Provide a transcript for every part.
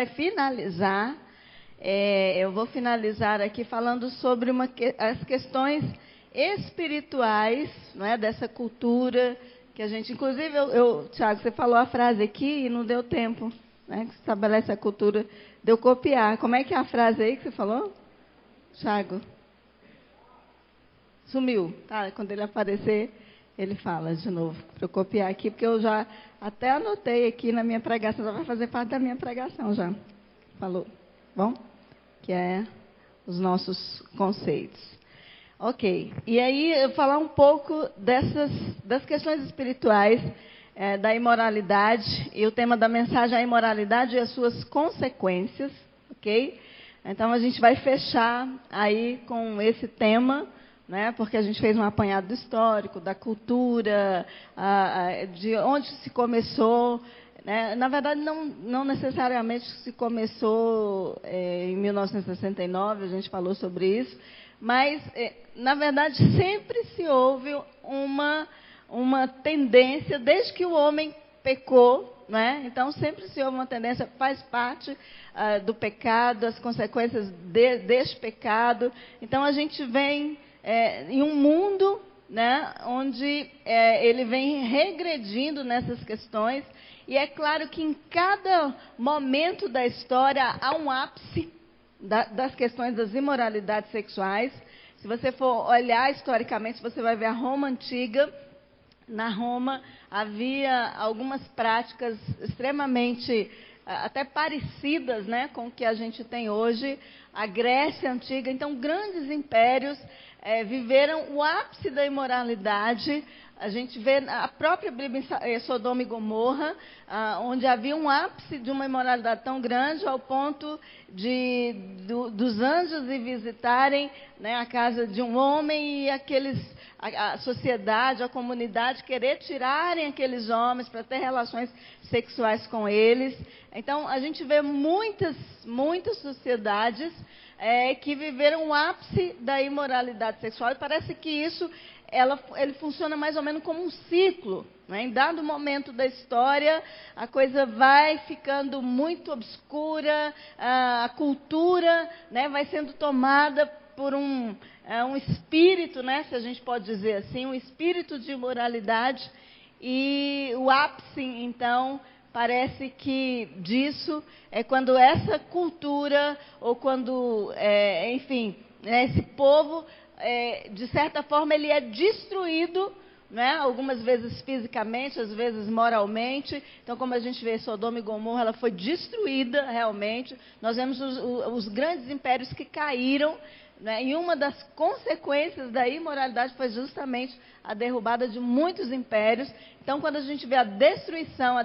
vai finalizar. Eu vou finalizar aqui falando sobre as questões espirituais, não é, dessa cultura que a gente... Inclusive, Tiago, você falou a frase aqui e não deu tempo, né, que estabelece a cultura de eu copiar. Como é que é a frase aí que você falou, Tiago? Sumiu. Tá, quando ele aparecer, ele fala de novo, para eu copiar aqui, porque eu já até anotei aqui na minha pregação, já vai fazer parte da minha pregação já. Falou. Bom? Que é os nossos conceitos. Ok. E aí, eu vou falar um pouco das questões espirituais, da imoralidade, e o tema da mensagem é a imoralidade e as suas consequências, ok? Então, a gente vai fechar aí com esse tema, né, porque a gente fez um apanhado histórico, da cultura, de onde se começou, né? Na verdade, não necessariamente se começou em 1969, a gente falou sobre isso, mas, na verdade, sempre se houve uma tendência, desde que o homem pecou, né? Então sempre se houve uma tendência, faz parte do pecado, as consequências deste pecado. Então a gente vem em um mundo, né, onde ele vem regredindo nessas questões, e é claro que em cada momento da história há um ápice das questões das imoralidades sexuais. Se você for olhar historicamente, você vai ver a Roma antiga. Na Roma havia algumas práticas extremamente até parecidas, né, com o que a gente tem hoje. A Grécia antiga, então grandes impérios viveram o ápice da imoralidade. A gente vê a própria Bíblia em Sodoma e Gomorra, onde havia um ápice de uma imoralidade tão grande ao ponto dos anjos ir visitarem, né, a casa de um homem, e a sociedade, a comunidade querer tirarem aqueles homens para ter relações sexuais com eles. Então, a gente vê muitas sociedades que viveram o ápice da imoralidade sexual, e parece que ele funciona mais ou menos como um ciclo, né? Em dado momento da história, a coisa vai ficando muito obscura, a cultura, né, vai sendo tomada por um espírito, né, se a gente pode dizer assim, um espírito de imoralidade, e o ápice, então, parece que disso é quando essa cultura, ou quando, enfim, esse povo, de certa forma, ele é destruído, né? Algumas vezes fisicamente, às vezes moralmente. Então, como a gente vê, Sodoma e Gomorra, ela foi destruída realmente. Nós vemos os grandes impérios que caíram, né? E uma das consequências da imoralidade foi justamente a derrubada de muitos impérios. Então, quando a gente vê a destruição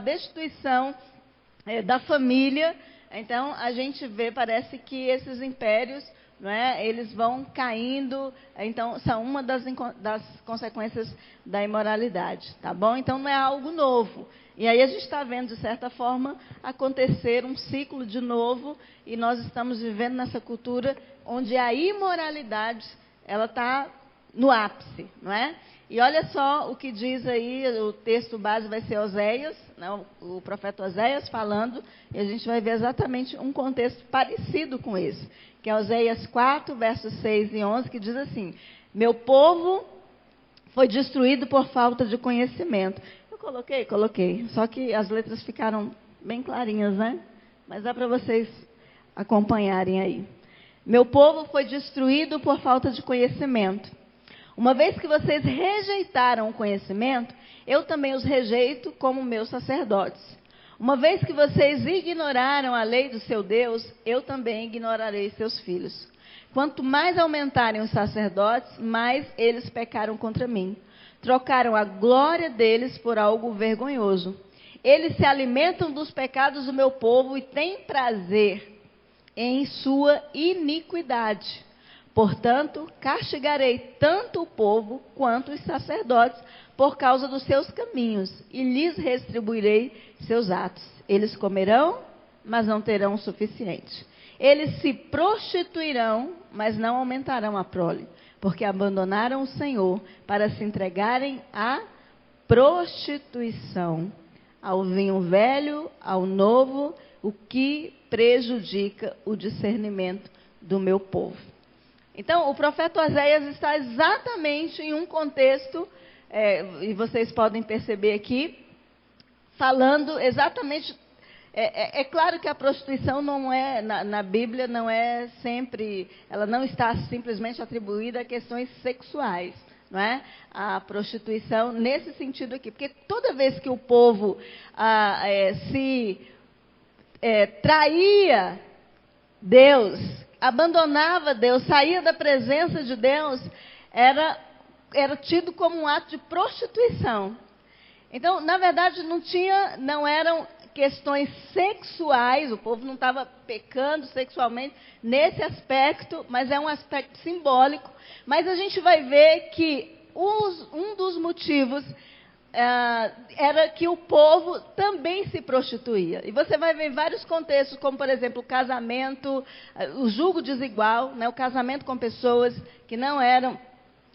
da família, então a gente vê, parece que esses impérios, não é, eles vão caindo. Então, são uma das consequências da imoralidade, tá bom? Então, não é algo novo. E aí a gente está vendo, de certa forma, acontecer um ciclo de novo, e nós estamos vivendo nessa cultura onde a imoralidade, ela está no ápice, não é? E olha só o que diz aí, o texto base vai ser Oséias, né, o profeta Oséias falando, e a gente vai ver exatamente um contexto parecido com esse, que é Oséias 4, versos 6 e 11, que diz assim: meu povo foi destruído por falta de conhecimento. Eu coloquei, só que as letras ficaram bem clarinhas, né? Mas dá para vocês acompanharem aí. Meu povo foi destruído por falta de conhecimento. Uma vez que vocês rejeitaram o conhecimento, eu também os rejeito como meus sacerdotes. Uma vez que vocês ignoraram a lei do seu Deus, eu também ignorarei seus filhos. Quanto mais aumentarem os sacerdotes, mais eles pecaram contra mim. Trocaram a glória deles por algo vergonhoso. Eles se alimentam dos pecados do meu povo e têm prazer em sua iniquidade. Portanto, castigarei tanto o povo quanto os sacerdotes por causa dos seus caminhos, e lhes retribuirei seus atos. Eles comerão, mas não terão o suficiente. Eles se prostituirão, mas não aumentarão a prole, porque abandonaram o Senhor para se entregarem à prostituição, ao vinho velho, ao novo, o que prejudica o discernimento do meu povo. Então, o profeta Oséias está exatamente em um contexto, e vocês podem perceber aqui, falando exatamente. É claro que a prostituição não é, na Bíblia, não é sempre, ela não está simplesmente atribuída a questões sexuais, não é? A prostituição nesse sentido aqui, porque toda vez que o povo traía Deus, abandonava Deus, saía da presença de Deus, era tido como um ato de prostituição. Então, na verdade, não eram questões sexuais, o povo não estava pecando sexualmente nesse aspecto, mas é um aspecto simbólico. Mas a gente vai ver que um dos motivos era que o povo também se prostituía. E você vai ver em vários contextos, como, por exemplo, o casamento, o julgo desigual, né, o casamento com pessoas que não eram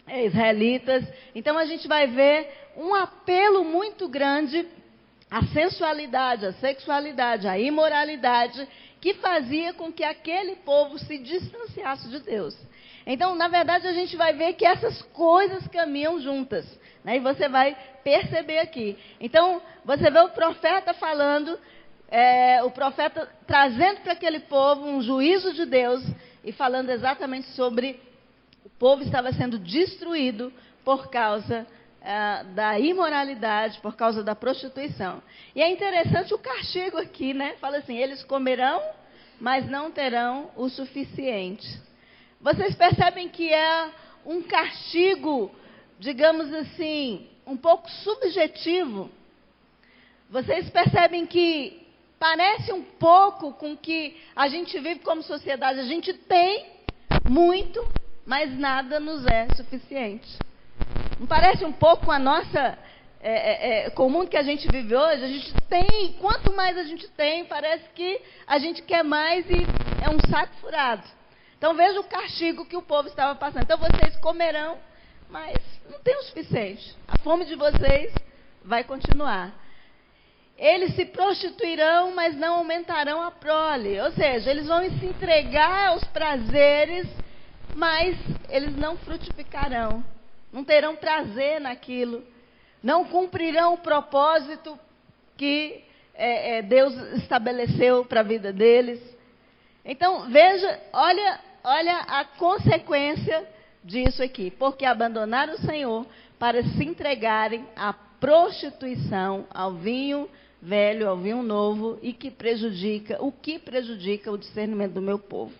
israelitas. Então, a gente vai ver um apelo muito grande à sensualidade, à sexualidade, à imoralidade, que fazia com que aquele povo se distanciasse de Deus. Então, na verdade, a gente vai ver que essas coisas caminham juntas, né? E você vai perceber aqui. Então, você vê o profeta falando, o profeta trazendo para aquele povo um juízo de Deus e falando exatamente sobre o povo estava sendo destruído por causa da imoralidade, por causa da prostituição. E é interessante o castigo aqui, né? Fala assim, eles comerão, mas não terão o suficiente. Vocês percebem que é um castigo, digamos assim, um pouco subjetivo. Vocês percebem que parece um pouco com que a gente vive como sociedade. A gente tem muito, mas nada nos é suficiente. Não parece um pouco com a nossa, com o mundo que a gente vive hoje? A gente tem, quanto mais a gente tem, parece que a gente quer mais e é um saco furado. Então veja o castigo que o povo estava passando. Então vocês comerão, mas não tem o suficiente. A fome de vocês vai continuar. Eles se prostituirão, mas não aumentarão a prole. Ou seja, eles vão se entregar aos prazeres, mas eles não frutificarão. Não terão prazer naquilo. Não cumprirão o propósito que Deus estabeleceu para a vida deles. Então, veja, olha a consequência disso aqui. Porque abandonaram o Senhor para se entregarem à prostituição, ao vinho velho, ao vinho novo, e o que prejudica o discernimento do meu povo.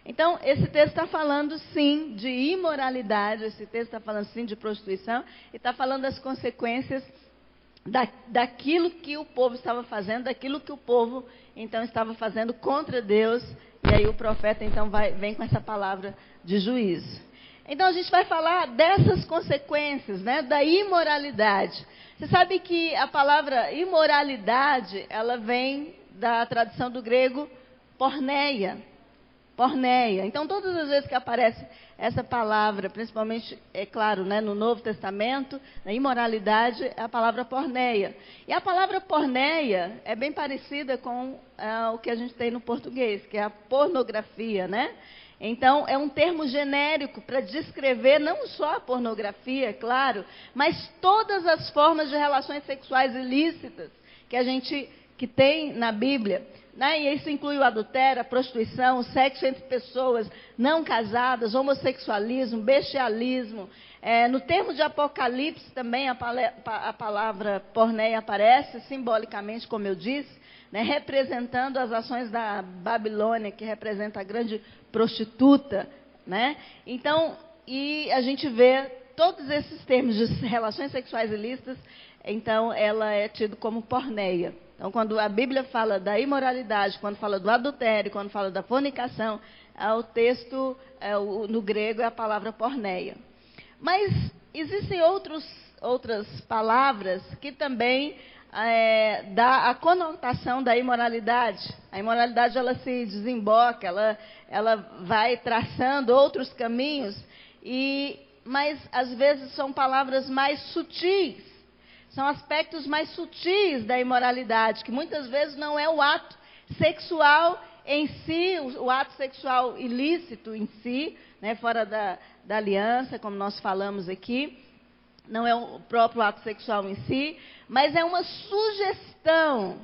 Então, esse texto está falando, sim, de imoralidade, esse texto está falando, sim, de prostituição, e está falando das consequências daquilo que o povo estava fazendo, daquilo que o povo, então, estava fazendo contra Deus, e aí o profeta, então, vem com essa palavra de juízo. Então, a gente vai falar dessas consequências, né, da imoralidade. Você sabe que a palavra imoralidade, ela vem da tradução do grego porneia. Porneia. Então, todas as vezes que aparece essa palavra, principalmente, é claro, né, no Novo Testamento, na imoralidade, é a palavra porneia. E a palavra porneia é bem parecida com o que a gente tem no português, que é a pornografia, né? Então, é um termo genérico para descrever não só a pornografia, claro, mas todas as formas de relações sexuais ilícitas que tem na Bíblia. Né? E isso inclui o adultério, a prostituição, o sexo entre pessoas não casadas, homossexualismo, bestialismo. No termo de Apocalipse também a palavra porneia aparece, simbolicamente, como eu disse, né? Representando as ações da Babilônia, que representa a grande prostituta. Né? Então, e a gente vê todos esses termos de relações sexuais ilícitas, então ela é tida como porneia. Então, quando a Bíblia fala da imoralidade, quando fala do adultério, quando fala da fornicação, o texto, no grego, é a palavra porneia. Mas existem outras palavras que também dá a conotação da imoralidade. A imoralidade, ela se desemboca, ela vai traçando outros caminhos, mas às vezes são palavras mais sutis. São aspectos mais sutis da imoralidade, que muitas vezes não é o ato sexual em si, o ato sexual ilícito em si, né, fora da aliança, como nós falamos aqui, não é o próprio ato sexual em si, mas é uma sugestão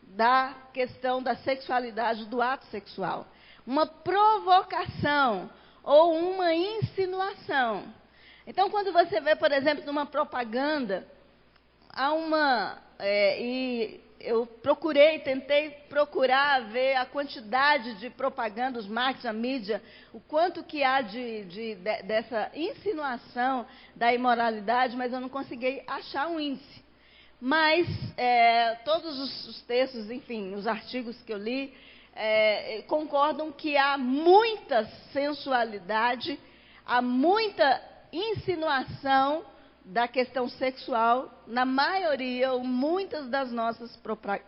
da questão da sexualidade do ato sexual. Uma provocação ou uma insinuação. Então, quando você vê, por exemplo, numa propaganda, há e eu tentei procurar ver a quantidade de propaganda, os marketing, a mídia, o quanto que há dessa insinuação da imoralidade, mas eu não consegui achar um índice. Mas todos os textos, enfim, os artigos que eu li, concordam que há muita sensualidade, há muita insinuação da questão sexual na maioria ou muitas das nossas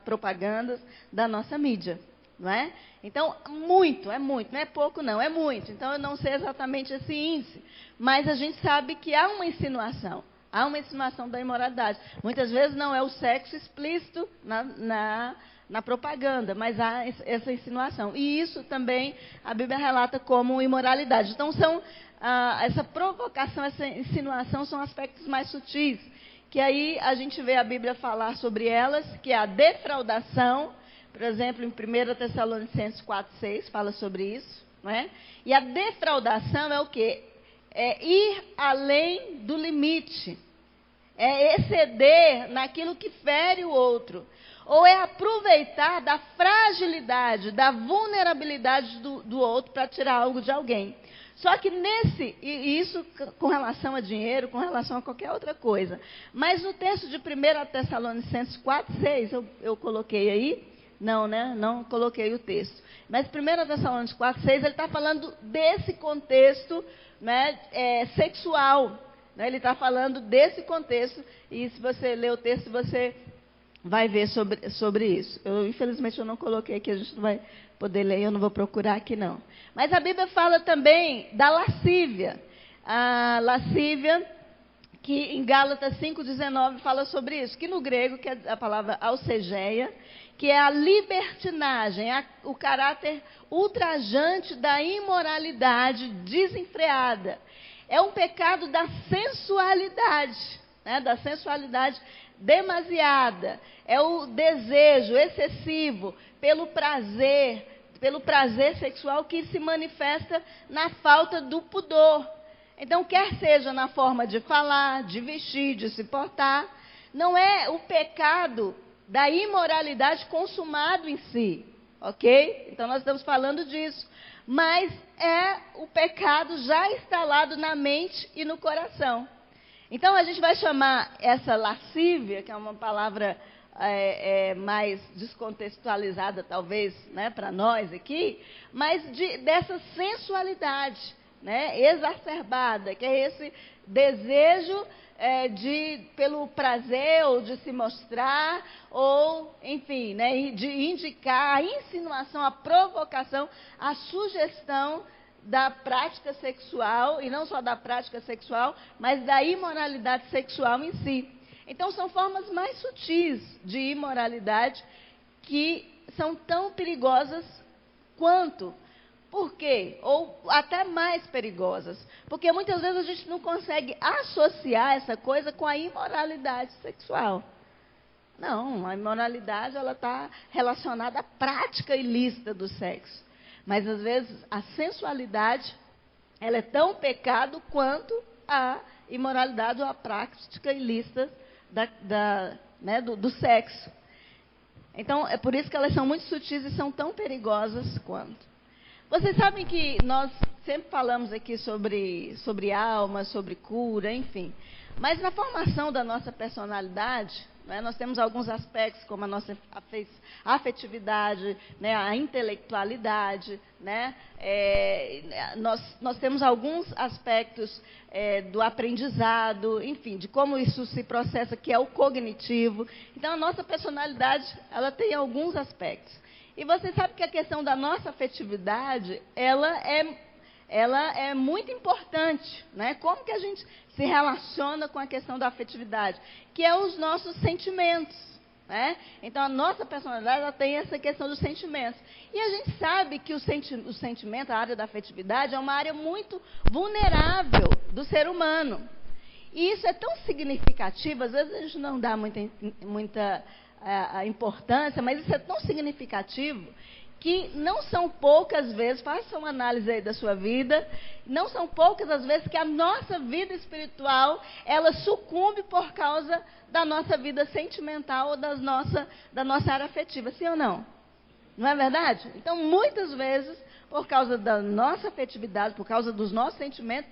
propagandas da nossa mídia, não é? Então, é muito, não é pouco não, é muito. Então, eu não sei exatamente esse índice, mas a gente sabe que há uma insinuação da imoralidade. Muitas vezes não é o sexo explícito na propaganda, mas há essa insinuação. E isso também a Bíblia relata como imoralidade. Então, essa provocação, essa insinuação são aspectos mais sutis, que aí a gente vê a Bíblia falar sobre elas, que é a defraudação, por exemplo, em 1 Tessalonicenses 4:6 fala sobre isso, não é? E a defraudação é o quê? É ir além do limite, é exceder naquilo que fere o outro, ou é aproveitar da fragilidade, da vulnerabilidade do outro para tirar algo de alguém. Só que e isso com relação a dinheiro, com relação a qualquer outra coisa. Mas no texto de 1 Tessalonicenses 4:6, eu coloquei aí, não, né? Não coloquei o texto. Mas 1 Tessalonicenses 4:6, ele está falando desse contexto, né, sexual. Né? Ele está falando desse contexto, e se você ler o texto, você vai ver sobre isso. Infelizmente, eu não coloquei aqui, a gente não vai poder ler, eu não vou procurar aqui não. Mas a Bíblia fala também da lascívia. A lascívia, que em Gálatas 5:19 fala sobre isso, que no grego, que é a palavra alcegeia, que é a libertinagem, o caráter ultrajante da imoralidade desenfreada. É um pecado da sensualidade, né, da sensualidade demasiada. É o desejo excessivo pelo prazer sexual que se manifesta na falta do pudor. Então, quer seja na forma de falar, de vestir, de se portar, não é o pecado da imoralidade consumado em si, ok? Então, nós estamos falando disso. Mas é o pecado já instalado na mente e no coração. Então, a gente vai chamar essa lascívia, que é uma palavra mais descontextualizada, talvez, né, para nós aqui, mas dessa sensualidade, né, exacerbada, que é esse desejo pelo prazer, ou de se mostrar, ou, enfim, né, de indicar a insinuação, a provocação, a sugestão da prática sexual, e não só da prática sexual, mas da imoralidade sexual em si. Então, são formas mais sutis de imoralidade que são tão perigosas quanto. Por quê? Ou até mais perigosas. Porque muitas vezes a gente não consegue associar essa coisa com a imoralidade sexual. Não, a imoralidade ela está relacionada à prática ilícita do sexo. Mas às vezes a sensualidade ela é tão pecado quanto a imoralidade ou a prática ilícita do sexo. Então, é por isso que elas são muito sutis e são tão perigosas quanto. Vocês sabem que nós sempre falamos aqui sobre alma, sobre cura, enfim. Mas na formação da nossa personalidade, né, nós temos alguns aspectos, como a nossa afetividade, né, a intelectualidade, né, nós temos alguns aspectos do aprendizado, enfim, de como isso se processa, que é o cognitivo. Então, a nossa personalidade, ela tem alguns aspectos. E você sabe que a questão da nossa afetividade, ela é muito importante, né? Como que a gente se relaciona com a questão da afetividade? Que é os nossos sentimentos, né? Então, a nossa personalidade ela tem essa questão dos sentimentos. E a gente sabe que o sentimento, a área da afetividade, é uma área muito vulnerável do ser humano. E isso é tão significativo, às vezes a gente não dá muita importância, mas isso é tão significativo que não são poucas vezes, faça uma análise aí da sua vida, não são poucas as vezes que a nossa vida espiritual, ela sucumbe por causa da nossa vida sentimental ou da nossa área afetiva, sim ou não? Não é verdade? Então, muitas vezes, por causa da nossa afetividade, por causa dos nossos sentimentos,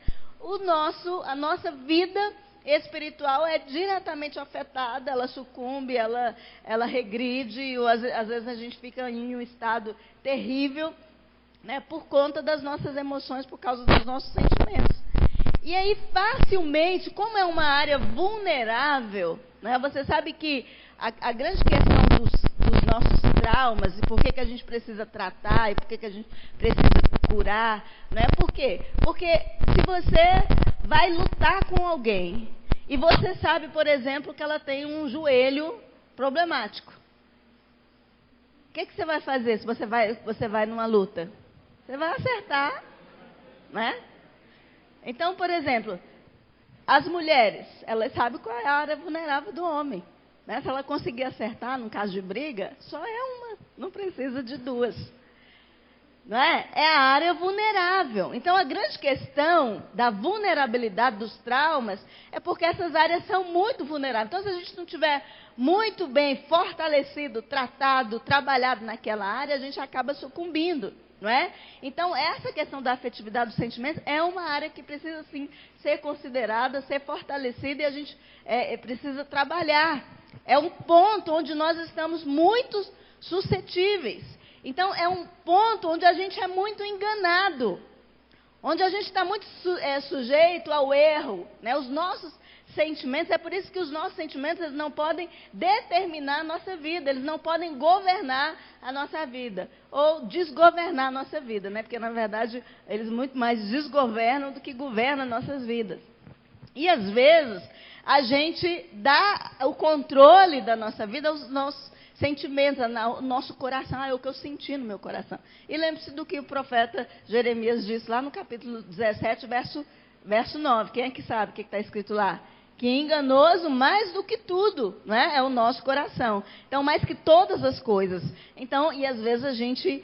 a nossa vida espiritual é diretamente afetada, ela sucumbe, ela regride, ou às vezes a gente fica em um estado terrível, né, por conta das nossas emoções, por causa dos nossos sentimentos. E aí, facilmente, como é uma área vulnerável, né, você sabe que a grande questão dos nossos traumas, e por que a gente precisa tratar, e por que a gente precisa curar, né? Por quê? Porque se você vai lutar com alguém, e você sabe, por exemplo, que ela tem um joelho problemático, o que você vai fazer se você vai numa luta? Você vai acertar, né? Então, por exemplo, as mulheres, elas sabem qual é a área vulnerável do homem. Né? Se ela conseguir acertar, num caso de briga, só é uma, não precisa de duas. Não é? É a área vulnerável. Então, a grande questão da vulnerabilidade dos traumas é porque essas áreas são muito vulneráveis. Então, se a gente não tiver muito bem fortalecido, tratado, trabalhado naquela área, a gente acaba sucumbindo. Não é? Então, essa questão da afetividade dos sentimentos é uma área que precisa, sim, ser considerada, ser fortalecida e a gente precisa trabalhar. É um ponto onde nós estamos muito suscetíveis. Então, é um ponto onde a gente é muito enganado, onde a gente está muito sujeito ao erro. Né? Os nossos sentimentos, é por isso que os nossos sentimentos eles não podem determinar a nossa vida, eles não podem governar a nossa vida, ou desgovernar a nossa vida, né? Porque, na verdade, eles muito mais desgovernam do que governam nossas vidas. E, às vezes, a gente dá o controle da nossa vida aos nossos sentimentos, ao nosso coração. É o que eu senti no meu coração. E lembre-se do que o profeta Jeremias disse lá no capítulo 17, verso 9. Quem é que sabe o que está escrito lá? Que enganoso mais do que tudo, né? É o nosso coração. Então, mais que todas as coisas. Então, e às vezes a gente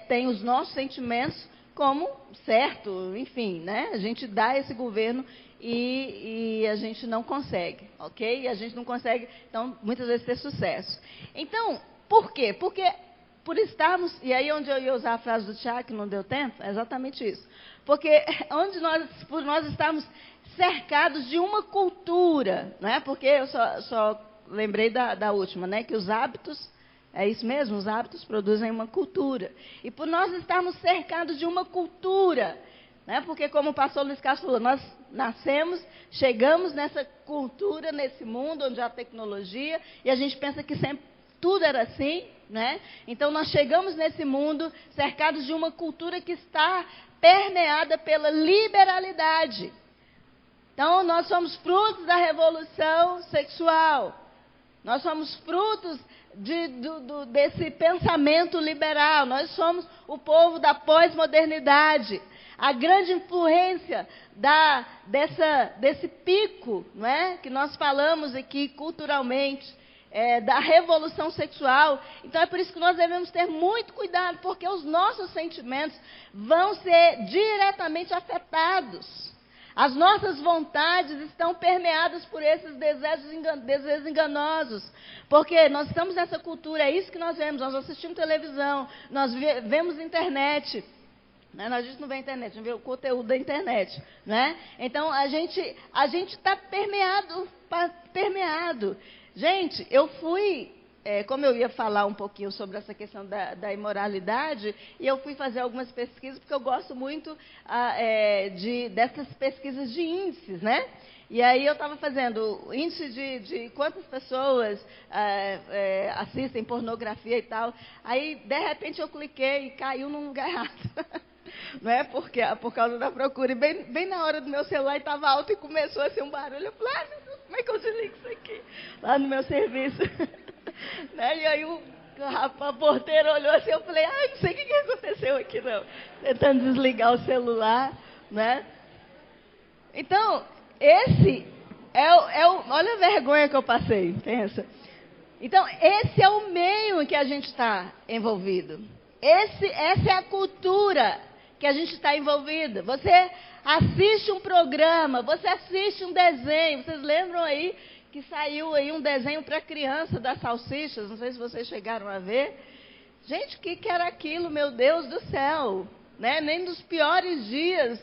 tem os nossos sentimentos como certo, enfim, né? A gente dá esse governo e a gente não consegue, ok? E a gente não consegue, então, muitas vezes ter sucesso. Então, por quê? Porque por estarmos, e aí onde eu ia usar a frase do Tiago, que não deu tempo, é exatamente isso. Porque por nós estarmos cercados de uma cultura, né? Porque eu só lembrei da última, né? Que os hábitos, é isso mesmo, os hábitos produzem uma cultura. E por nós estarmos cercados de uma cultura, né? Porque como o pastor Luiz Castro falou, nós nascemos, chegamos nessa cultura, nesse mundo onde há tecnologia, e a gente pensa que sempre tudo era assim, né? Então nós chegamos nesse mundo cercados de uma cultura que está permeada pela liberalidade. Então, nós somos frutos da revolução sexual. Nós somos frutos desse pensamento liberal. Nós somos o povo da pós-modernidade. A grande influência desse pico, não é? Que nós falamos aqui culturalmente, da revolução sexual. Então, é por isso que nós devemos ter muito cuidado, porque os nossos sentimentos vão ser diretamente afetados. As nossas vontades estão permeadas por esses desejos enganosos. Porque nós estamos nessa cultura, é isso que nós vemos. Nós assistimos televisão, nós vemos internet. Né? A gente não vê a internet, a gente vê o conteúdo da internet. Né? Então, a gente está permeado. Gente, eu fui... como eu ia falar um pouquinho sobre essa questão da imoralidade, e eu fui fazer algumas pesquisas, porque eu gosto muito dessas pesquisas de índices, né? E aí eu estava fazendo o índice de quantas pessoas assistem pornografia e tal. Aí, de repente, eu cliquei e caiu num lugar errado. Não é? Porque, por causa da procura. E bem na hora do meu celular estava alto e começou a ser um barulho. Eu falei, meu Deus, como é que eu desligo isso aqui? Lá no meu serviço. Né? E aí o rapaz, a porteira olhou assim, eu falei, não sei o que aconteceu aqui não. Tentando desligar o celular, né? Então, esse olha a vergonha que eu passei, pensa. Então, esse é o meio em que a gente está envolvido. Essa é a cultura que a gente está envolvido. Você assiste um programa, você assiste um desenho. Vocês lembram aí que saiu aí um desenho para criança das salsichas? Não sei se vocês chegaram a ver. Gente, o que era aquilo, meu Deus do céu? Né? Nem nos piores dias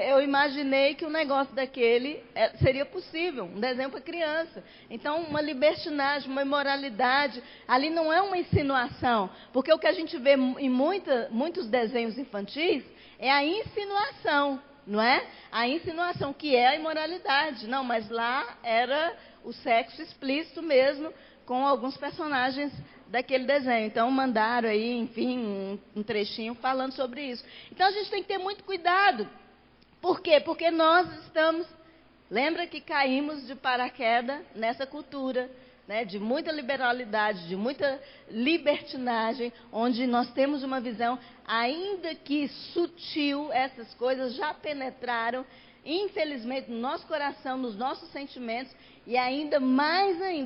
eu imaginei que um negócio daquele seria possível, um desenho para criança. Então, uma libertinagem, uma imoralidade, ali não é uma insinuação, porque o que a gente vê em muitos desenhos infantis é a insinuação, não é? A insinuação, que é a imoralidade. Não, mas lá era o sexo explícito mesmo, com alguns personagens daquele desenho. Então, mandaram aí, enfim, um trechinho falando sobre isso. Então, a gente tem que ter muito cuidado. Por quê? Porque nós estamos... Lembra que caímos de paraquedas nessa cultura, né, de muita liberalidade, de muita libertinagem, onde nós temos uma visão, ainda que sutil, essas coisas já penetraram, infelizmente, no nosso coração, nos nossos sentimentos, e ainda,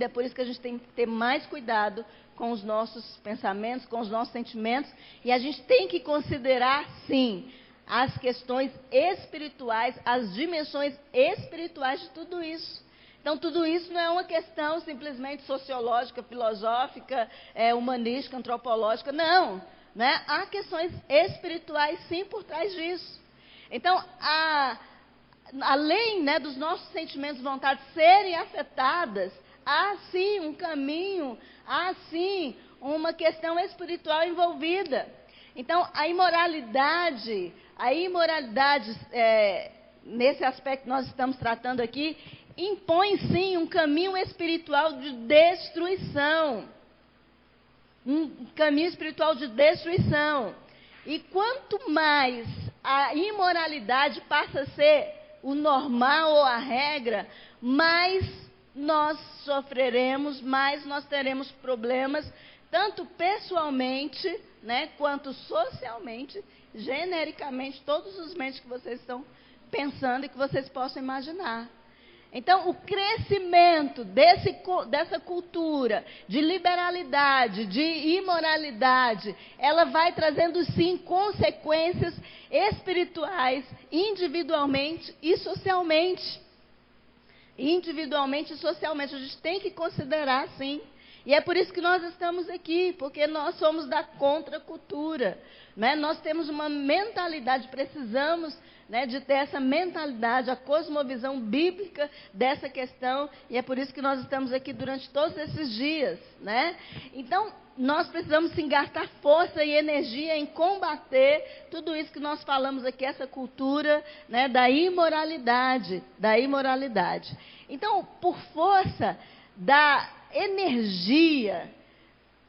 é por isso que a gente tem que ter mais cuidado com os nossos pensamentos, com os nossos sentimentos, e a gente tem que considerar, sim, as questões espirituais, as dimensões espirituais de tudo isso. Então, tudo isso não é uma questão simplesmente sociológica, filosófica, humanística, antropológica, não. Né? Há questões espirituais, sim, por trás disso. Então, além, né, dos nossos sentimentos e vontades serem afetadas, há sim um caminho, há sim uma questão espiritual envolvida. Então, a imoralidade, nesse aspecto que nós estamos tratando aqui, impõe sim um caminho espiritual de destruição. Um caminho espiritual de destruição. E quanto mais a imoralidade passa a ser o normal ou a regra, mais nós sofreremos, mais nós teremos problemas, tanto pessoalmente, né, quanto socialmente, genericamente, todos os meios que vocês estão pensando e que vocês possam imaginar. Então, o crescimento dessa cultura de liberalidade, de imoralidade, ela vai trazendo, sim, consequências espirituais, individualmente e socialmente. Individualmente e socialmente, a gente tem que considerar, sim. E é por isso que nós estamos aqui, porque nós somos da contracultura. Né? Nós temos uma mentalidade, precisamos, né, de ter essa mentalidade, a cosmovisão bíblica dessa questão, e é por isso que nós estamos aqui durante todos esses dias. Né? Então, nós precisamos sim gastar força e energia em combater tudo isso que nós falamos aqui, essa cultura, né, da imoralidade. Então, por força da energia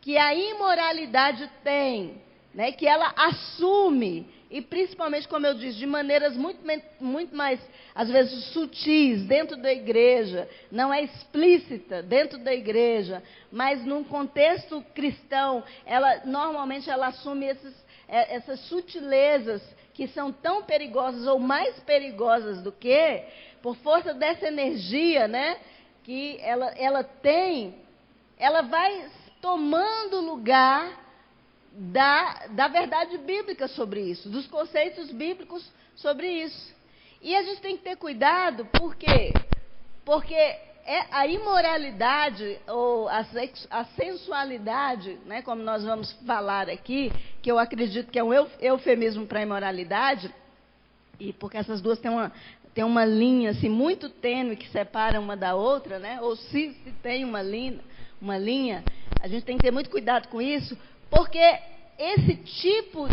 que a imoralidade tem, né, que ela assume, e principalmente, como eu disse, de maneiras muito mais, às vezes, sutis dentro da igreja, não é explícita dentro da igreja, mas num contexto cristão, normalmente ela assume essas sutilezas que são tão perigosas ou mais perigosas do que, por força dessa energia, né, que ela tem, ela vai tomando lugar da verdade bíblica sobre isso, dos conceitos bíblicos sobre isso. E a gente tem que ter cuidado, por quê? Porque a imoralidade, ou a sensualidade, né, como nós vamos falar aqui, que eu acredito que é um eufemismo para a imoralidade, e porque essas duas têm uma linha assim, muito tênue que separa uma da outra, né? Ou se tem uma linha, a gente tem que ter muito cuidado com isso, porque esse tipo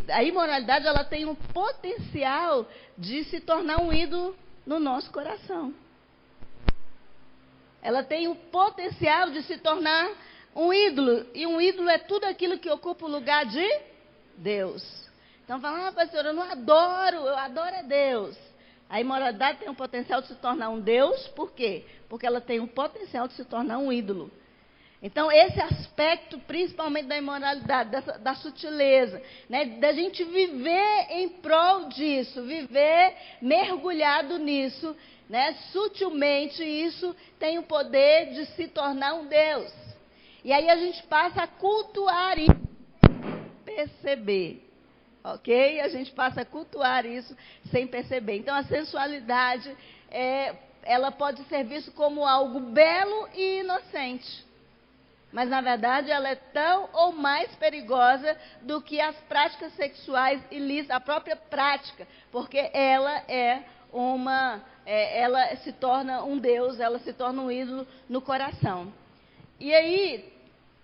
a imoralidade, ela tem um potencial de se tornar um ídolo no nosso coração. Ela tem o potencial de se tornar um ídolo, e um ídolo é tudo aquilo que ocupa o lugar de Deus. Então, fala, pastor, eu adoro a Deus. A imoralidade tem o potencial de se tornar um Deus, por quê? Porque ela tem o potencial de se tornar um ídolo. Então, esse aspecto, principalmente da imoralidade, da sutileza, né, da gente viver em prol disso, viver mergulhado nisso, né, sutilmente, isso tem o poder de se tornar um Deus. E aí a gente passa a cultuar isso, perceber, ok? A gente passa a cultuar isso sem perceber. Então, a sensualidade, ela pode ser vista como algo belo e inocente. Mas, na verdade, ela é tão ou mais perigosa do que as práticas sexuais ilícitas, a própria prática, porque ela ela se torna um Deus, ela se torna um ídolo no coração. E aí,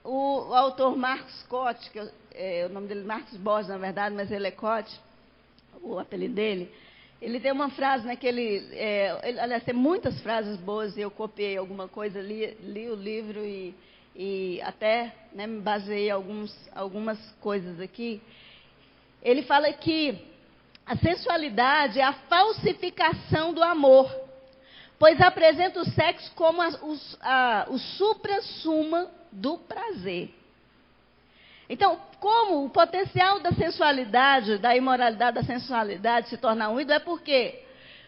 o autor Marcos Scott, o nome dele é Marcos Borges, na verdade, mas ele é Scott, o apelido dele, ele tem uma frase naquele... aliás, tem muitas frases boas, e eu copiei alguma coisa, li o livro e até, né, me baseei em algumas coisas aqui. Ele fala que a sensualidade é a falsificação do amor, pois apresenta o sexo como o supra-suma do prazer. Então, como o potencial da sensualidade, da imoralidade, da sensualidade se tornar um ídolo, é por quê?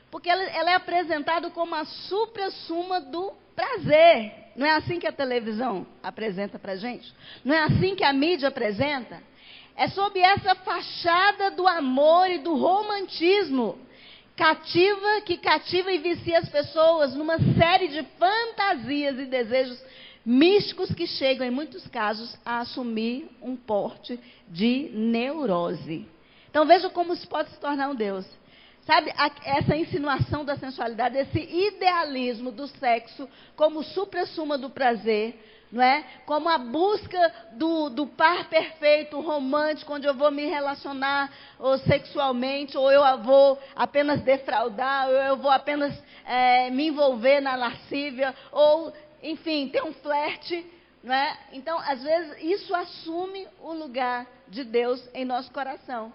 Porque ela é apresentada como a supra-suma do prazer. Não é assim que a televisão apresenta para a gente? Não é assim que a mídia apresenta? É sob essa fachada do amor e do romantismo que cativa e vicia as pessoas numa série de fantasias e desejos místicos que chegam, em muitos casos, a assumir um porte de neurose. Então, veja como isso pode se tornar um Deus. Sabe, essa insinuação da sensualidade, esse idealismo do sexo como supra-suma do prazer, não é? Como a busca do par perfeito, romântico, onde eu vou me relacionar ou sexualmente, ou eu vou apenas defraudar, ou eu vou apenas me envolver na lascívia, ou, enfim, ter um flerte, não é? Então, às vezes, isso assume o lugar de Deus em nosso coração.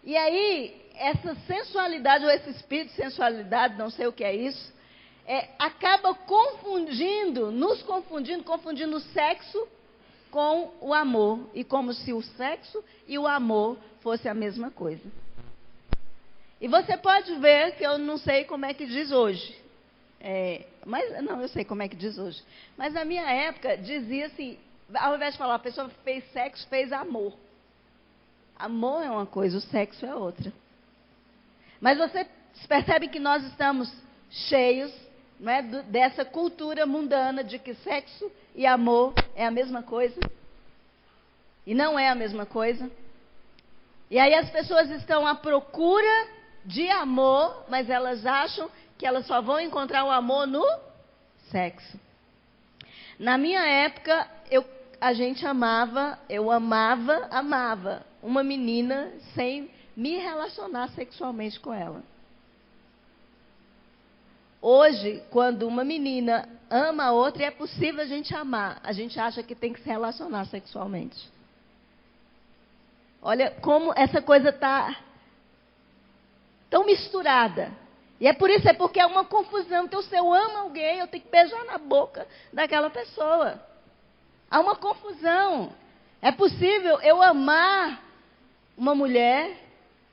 E aí, essa sensualidade, ou esse espírito de sensualidade, não sei o que é isso, acaba confundindo o sexo com o amor. E como se o sexo e o amor fossem a mesma coisa. E você pode ver que eu não sei como é que diz hoje. Eu sei como é que diz hoje. Mas na minha época, dizia assim, ao invés de falar, a pessoa fez sexo, fez amor. Amor é uma coisa, o sexo é outra. Mas você percebe que nós estamos cheios, não é, dessa cultura mundana de que sexo e amor é a mesma coisa. E não é a mesma coisa. E aí as pessoas estão à procura de amor, mas elas acham que elas só vão encontrar o amor no sexo. Na minha época, eu amava uma menina sem me relacionar sexualmente com ela. Hoje, quando uma menina ama a outra, e é possível a gente amar, a gente acha que tem que se relacionar sexualmente. Olha como essa coisa está tão misturada. E é porque é uma confusão. Então, se eu amo alguém, eu tenho que beijar na boca daquela pessoa. Há uma confusão. É possível eu amar uma mulher,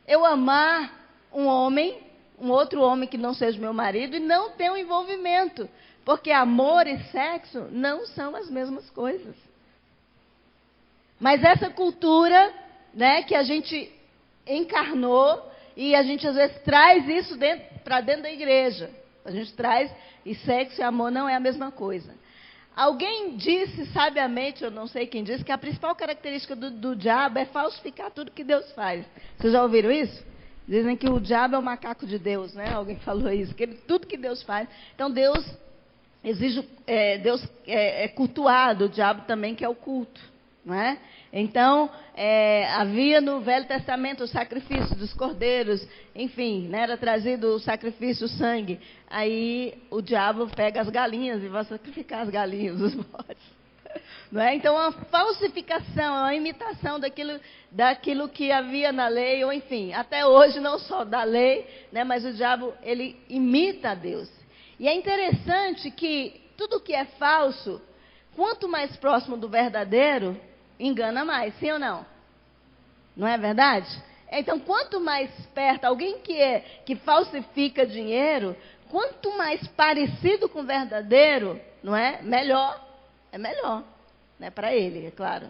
eu amar um homem, um outro homem que não seja meu marido, e não ter um envolvimento. Porque amor e sexo não são as mesmas coisas. Mas essa cultura, né, que a gente encarnou, e a gente às vezes traz isso para dentro da igreja. A gente traz, e sexo e amor não é a mesma coisa. Alguém disse sabiamente, eu não sei quem disse, que a principal característica do diabo é falsificar tudo que Deus faz. Vocês já ouviram isso? Dizem que o diabo é o macaco de Deus, né? Alguém falou isso, que tudo que Deus faz. Então Deus exige, Deus é cultuado, o diabo também quer o culto, não é? Então, havia no Velho Testamento o sacrifício dos cordeiros, enfim, né, era trazido o sacrifício, o sangue. Aí o diabo pega as galinhas e vai sacrificar as galinhas, os bodes. Não é? Então, uma falsificação, uma imitação daquilo que havia na lei, ou enfim, até hoje não só da lei, né, mas o diabo, ele imita a Deus. E é interessante que tudo que é falso quanto mais próximo do verdadeiro, engana mais, sim ou não? Não é verdade? Então, quanto mais perto, alguém que falsifica dinheiro, quanto mais parecido com o verdadeiro, não é? Melhor. É melhor, né? Para ele, é claro.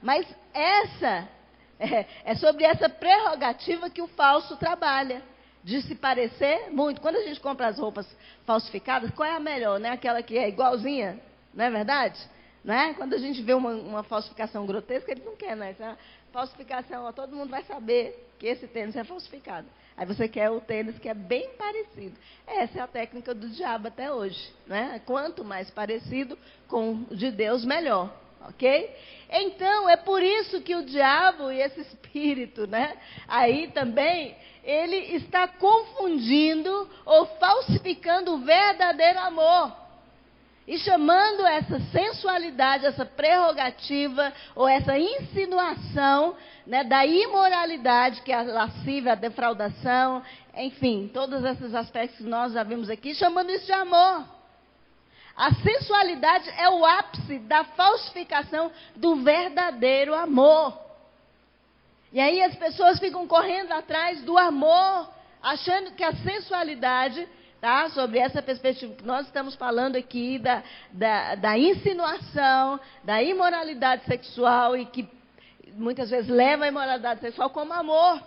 Mas é sobre essa prerrogativa que o falso trabalha, de se parecer muito. Quando a gente compra as roupas falsificadas, qual é a melhor, né? Aquela que é igualzinha, não é verdade? Não é? Quando a gente vê uma falsificação grotesca, eles não querem, né? Essa falsificação, ó, todo mundo vai saber que esse tênis é falsificado. Aí você quer o tênis que é bem parecido. Essa é a técnica do diabo até hoje, né? Quanto mais parecido com o de Deus, melhor, ok? Então, é por isso que o diabo e esse espírito, né? Aí também, ele está confundindo ou falsificando o verdadeiro amor. E chamando essa sensualidade, essa prerrogativa, ou essa insinuação, né, da imoralidade, que é a lascívia, a defraudação, enfim, todos esses aspectos que nós já vimos aqui, chamando isso de amor. A sensualidade é o ápice da falsificação do verdadeiro amor. E aí as pessoas ficam correndo atrás do amor, achando que a sensualidade... Tá? Sobre essa perspectiva que nós estamos falando aqui, da insinuação, da imoralidade sexual, e que muitas vezes leva a imoralidade sexual como amor.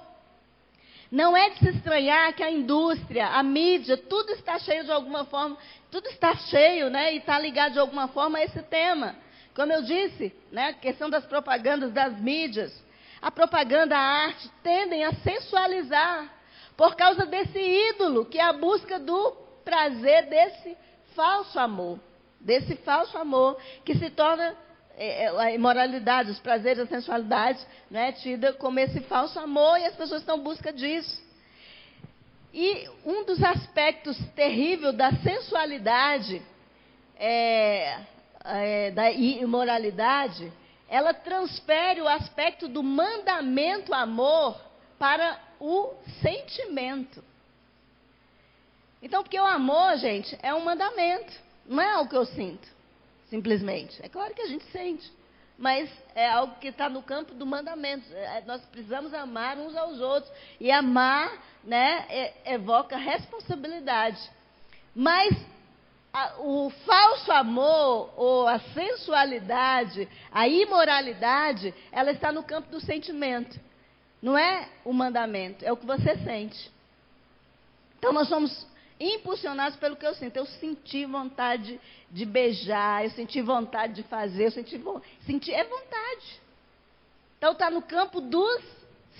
Não é de se estranhar que a indústria, a mídia, tudo está cheio de alguma forma, tudo está cheio, né? E está ligado de alguma forma a esse tema. Como eu disse, né? A questão das propagandas, das mídias, a propaganda, a arte, tendem a sensualizar. Por causa desse ídolo, que é a busca do prazer desse falso amor. Desse falso amor, que se torna a imoralidade, os prazeres, a sensualidade, né, tida como esse falso amor, e as pessoas estão em busca disso. E um dos aspectos terríveis da sensualidade, da imoralidade, ela transfere o aspecto do mandamento amor para o sentimento. Então, porque o amor, gente, é um mandamento. Não é algo que eu sinto, simplesmente. É claro que a gente sente, mas é algo que está no campo do mandamento. Nós precisamos amar uns aos outros. E amar, né, evoca responsabilidade. Mas o falso amor, ou a sensualidade, a imoralidade, ela está no campo do sentimento. Não é o mandamento, é o que você sente. Então, nós somos impulsionados pelo que eu sinto. Eu senti vontade de beijar, eu senti vontade de fazer, é vontade. Então, está no campo dos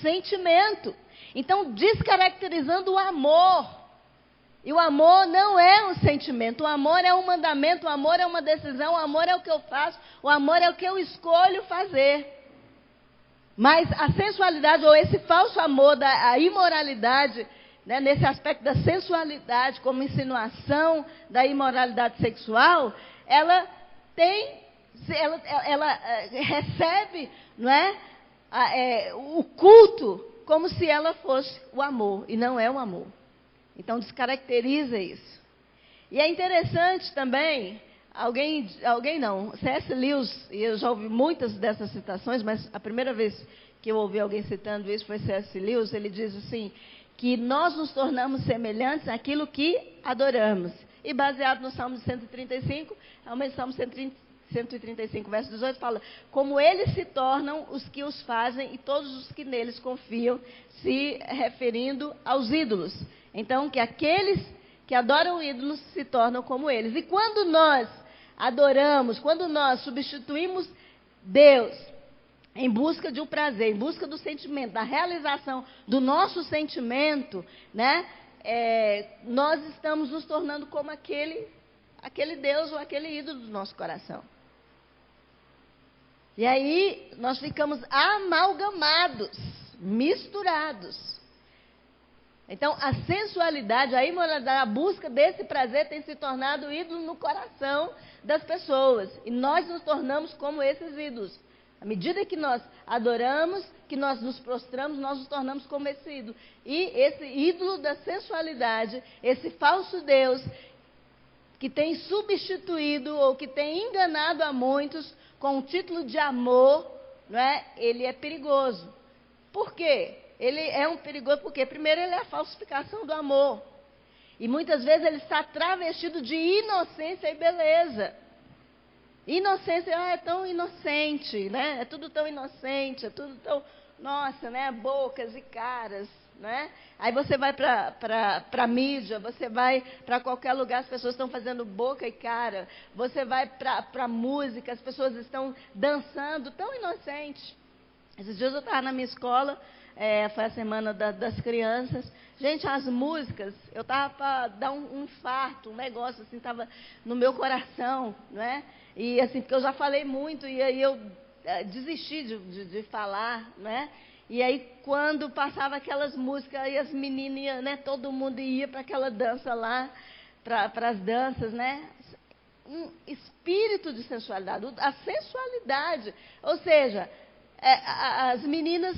sentimentos. Então, descaracterizando o amor. E o amor não é um sentimento, o amor é um mandamento, o amor é uma decisão, o amor é o que eu faço, o amor é o que eu escolho fazer. Mas a sensualidade, ou esse falso amor, a imoralidade, né, nesse aspecto da sensualidade, como insinuação da imoralidade sexual, ela recebe, não é, o culto como se ela fosse o amor, e não é o amor. Então, descaracteriza isso. E é interessante também, C.S. Lewis, e eu já ouvi muitas dessas citações, mas a primeira vez que eu ouvi alguém citando isso foi C.S. Lewis. Ele diz assim, que nós nos tornamos semelhantes àquilo que adoramos. E baseado no Salmo 135, realmente o Salmo 135, verso 18, fala, como eles se tornam os que os fazem e todos os que neles confiam, se referindo aos ídolos. Então, que aqueles que adoram ídolos se tornam como eles. E quando nós adoramos, quando nós substituímos Deus em busca de um prazer, em busca do sentimento, da realização do nosso sentimento, né, nós estamos nos tornando como aquele Deus ou aquele ídolo do nosso coração. E aí nós ficamos amalgamados, misturados. Então, a sensualidade, a imoralidade, a busca desse prazer tem se tornado ídolo no coração das pessoas. E nós nos tornamos como esses ídolos. À medida que nós adoramos, que nós nos prostramos, nós nos tornamos como esse ídolo. E esse ídolo da sensualidade, esse falso Deus, que tem substituído ou que tem enganado a muitos com o título de amor, não é? Ele é perigoso. Por quê? Ele é um perigoso porque, primeiro, ele é a falsificação do amor. E muitas vezes ele está travestido de inocência e beleza. Inocência, é tão inocente, né? É tudo tão inocente, é tudo tão, nossa, né? Bocas e caras, né? Aí você vai para a mídia, você vai para qualquer lugar, as pessoas estão fazendo boca e cara. Você vai para a música, as pessoas estão dançando, tão inocente. Esses dias eu estava na minha escola, foi a semana das crianças. Gente, as músicas, eu estava para dar um infarto, um negócio assim, estava no meu coração, não é? E assim, porque eu já falei muito, e aí eu desisti de falar, né? E aí, quando passava aquelas músicas, aí as meninas, né? Todo mundo ia para aquela dança lá, para as danças, né? Um espírito de sensualidade, a sensualidade. Ou seja, as meninas,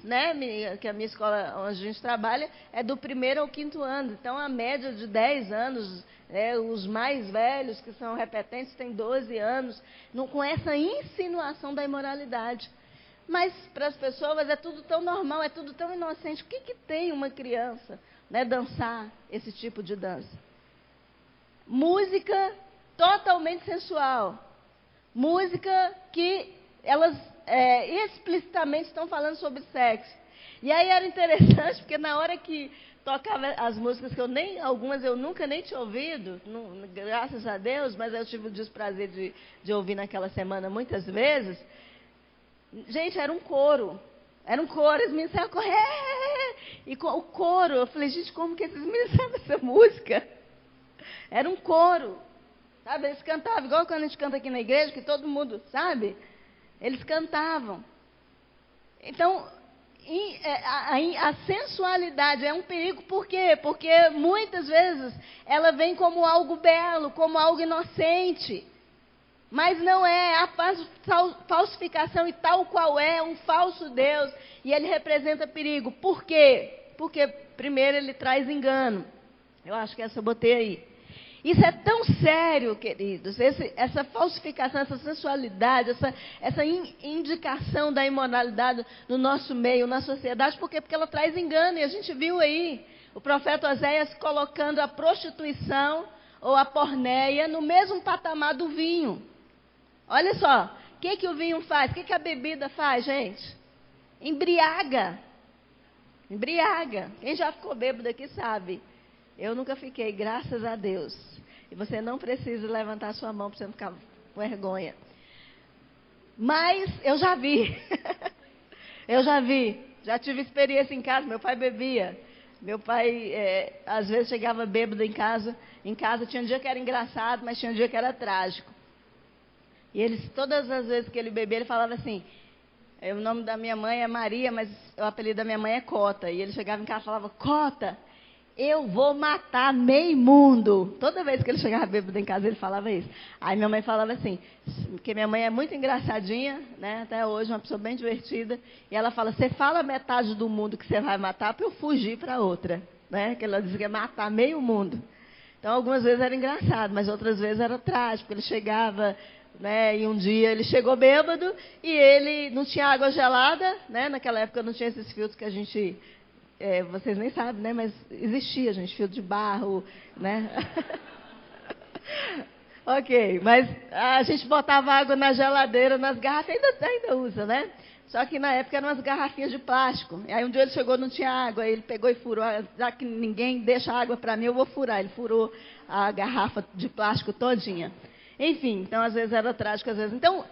né? Que a minha escola onde a gente trabalha é do 1º ao 5º ano. Então, a média de 10 anos, os mais velhos, que são repetentes, têm 12 anos, com essa insinuação da imoralidade. Mas para as pessoas é tudo tão normal, é tudo tão inocente. O que tem uma criança, né, dançar esse tipo de dança? Música totalmente sensual. Música que elas explicitamente estão falando sobre sexo. E aí era interessante, porque na hora que tocava as músicas que algumas eu nunca nem tinha ouvido, graças a Deus, mas eu tive o desprazer de ouvir naquela semana muitas vezes. Gente, era um coro. Era um coro, os meninos saíam correr. E o coro, eu falei, gente, como que esses meninos sabem essa música? Era um coro. Sabe, eles cantavam, igual quando a gente canta aqui na igreja, que todo mundo, sabe? Eles cantavam. Então, a sensualidade é um perigo, por quê? Porque muitas vezes ela vem como algo belo, como algo inocente. Mas não é a falsificação, e tal qual é um falso Deus, e ele representa perigo. Por quê? Porque, primeiro, ele traz engano. Eu acho que essa eu botei aí. Isso é tão sério, queridos, essa falsificação, essa sensualidade, essa indicação da imoralidade no nosso meio, na sociedade. Por quê? Porque ela traz engano, e a gente viu aí o profeta Oséias colocando a prostituição ou a porneia no mesmo patamar do vinho. Olha só, o que o vinho faz? O que a bebida faz, gente? Embriaga. Embriaga. Quem já ficou bêbado aqui sabe. Eu nunca fiquei, graças a Deus. E você não precisa levantar sua mão para você não ficar com vergonha. Mas eu já vi. Eu já vi. Já tive experiência em casa. Meu pai bebia. Meu pai, às vezes, chegava bêbado em casa. Em casa tinha um dia que era engraçado, mas tinha um dia que era trágico. E todas as vezes que ele bebia, ele falava assim, o nome da minha mãe é Maria, mas o apelido da minha mãe é Cota. E ele chegava em casa e falava, Cota, eu vou matar meio mundo. Toda vez que ele chegava bêbado em casa, ele falava isso. Aí minha mãe falava assim, porque minha mãe é muito engraçadinha, né, até hoje, uma pessoa bem divertida. E ela fala, você fala metade do mundo que você vai matar para eu fugir para outra. Né? Que ela dizia que ia matar meio mundo. Então, algumas vezes era engraçado, mas outras vezes era trágico. Ele chegava... Né, e um dia ele chegou bêbado e ele não tinha água gelada, né, naquela época não tinha esses filtros que a gente, vocês nem sabem, né, mas existia, gente, filtro de barro, né? Ok, mas a gente botava água na geladeira, nas garrafas, ainda usa, né? Só que na época eram umas garrafinhas de plástico. E aí um dia ele chegou, não tinha água, aí ele pegou e furou, já que ninguém deixa água para mim, eu vou furar. Ele furou a garrafa de plástico todinha. Enfim, então às vezes era trágico, às vezes. Então,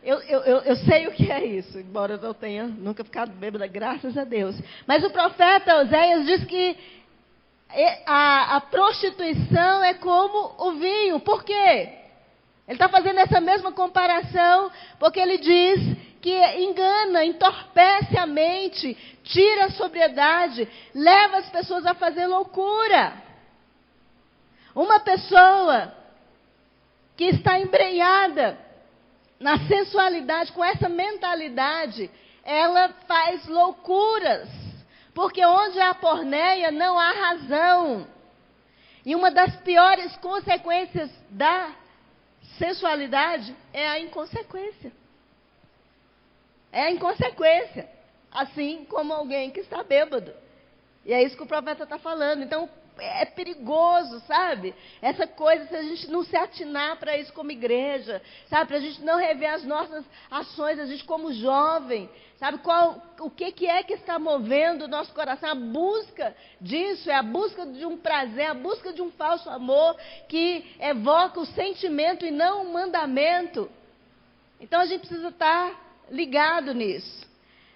eu sei o que é isso, embora eu não tenha nunca ficado bêbada, graças a Deus. Mas o profeta Oséias diz que a prostituição é como o vinho. Por quê? Ele está fazendo essa mesma comparação, porque ele diz que engana, entorpece a mente, tira a sobriedade, leva as pessoas a fazer loucura. Uma pessoa que está embrenhada na sensualidade, com essa mentalidade, ela faz loucuras. Porque onde há porneia, não há razão. E uma das piores consequências da sensualidade é a inconsequência. É a inconsequência. Assim como alguém que está bêbado. E é isso que o profeta está falando. Então, é perigoso, sabe? Essa coisa, se a gente não se atinar para isso como igreja, sabe? Para a gente não rever as nossas ações, a gente como jovem, sabe? O que é que está movendo o nosso coração? A busca disso, é a busca de um prazer, a busca de um falso amor que evoca o sentimento e não o mandamento. Então, a gente precisa estar ligado nisso.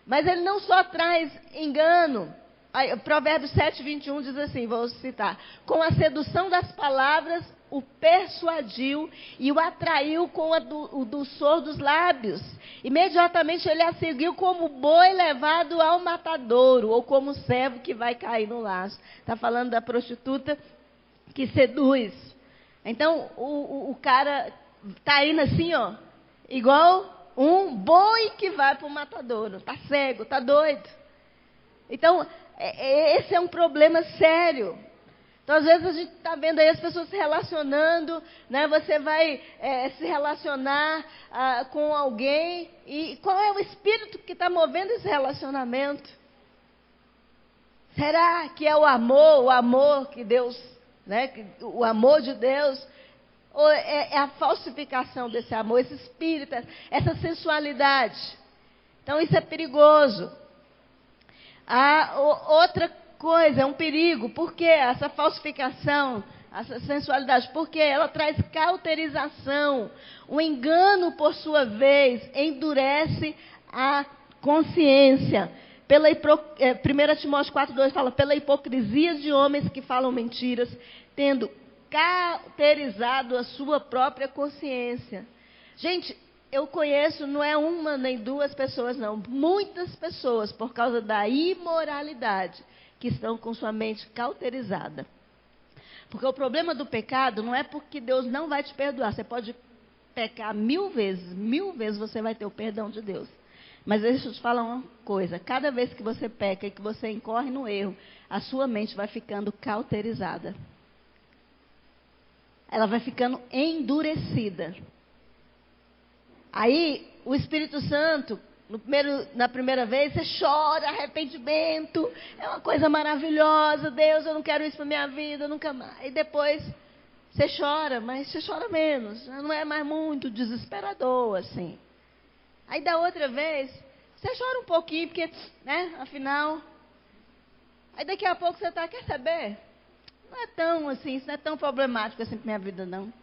Mas ele não só traz engano. Provérbios 7, 21 diz assim, vou citar: com a sedução das palavras o persuadiu e o atraiu com o dulçor dos lábios. Imediatamente ele a seguiu como boi levado ao matadouro, ou como servo que vai cair no laço. Está falando da prostituta que seduz. Então o cara está indo assim, ó, igual um boi que vai para o matadouro. Está cego, está doido. Então, esse é um problema sério. Então, às vezes, a gente está vendo aí as pessoas se relacionando, né? Você vai se relacionar com alguém, e qual é o espírito que está movendo esse relacionamento? Será que é o amor que Deus, né? O amor de Deus? Ou é a falsificação desse amor, esse espírito, essa sensualidade? Então, isso é perigoso. Outra coisa, é um perigo. Por que essa falsificação, essa sensualidade? Porque ela traz cauterização. O engano, por sua vez, endurece a consciência. 1 Timóteo 4,2 fala: pela hipocrisia de homens que falam mentiras, tendo cauterizado a sua própria consciência. Gente, eu conheço, não é uma nem duas pessoas, não. Muitas pessoas, por causa da imoralidade, que estão com sua mente cauterizada. Porque o problema do pecado não é porque Deus não vai te perdoar. Você pode pecar 1000 vezes você vai ter o perdão de Deus. Mas deixa eu te falar uma coisa. Cada vez que você peca e que você incorre no erro, a sua mente vai ficando cauterizada. Ela vai ficando endurecida. Aí, o Espírito Santo, na primeira vez, você chora, arrependimento, é uma coisa maravilhosa, Deus, eu não quero isso para minha vida, nunca mais. E depois, você chora, mas você chora menos, não é mais muito desesperador, assim. Aí, da outra vez, você chora um pouquinho, porque, né, afinal... Aí, daqui a pouco, você quer saber? Não é tão assim, isso não é tão problemático assim para minha vida, não.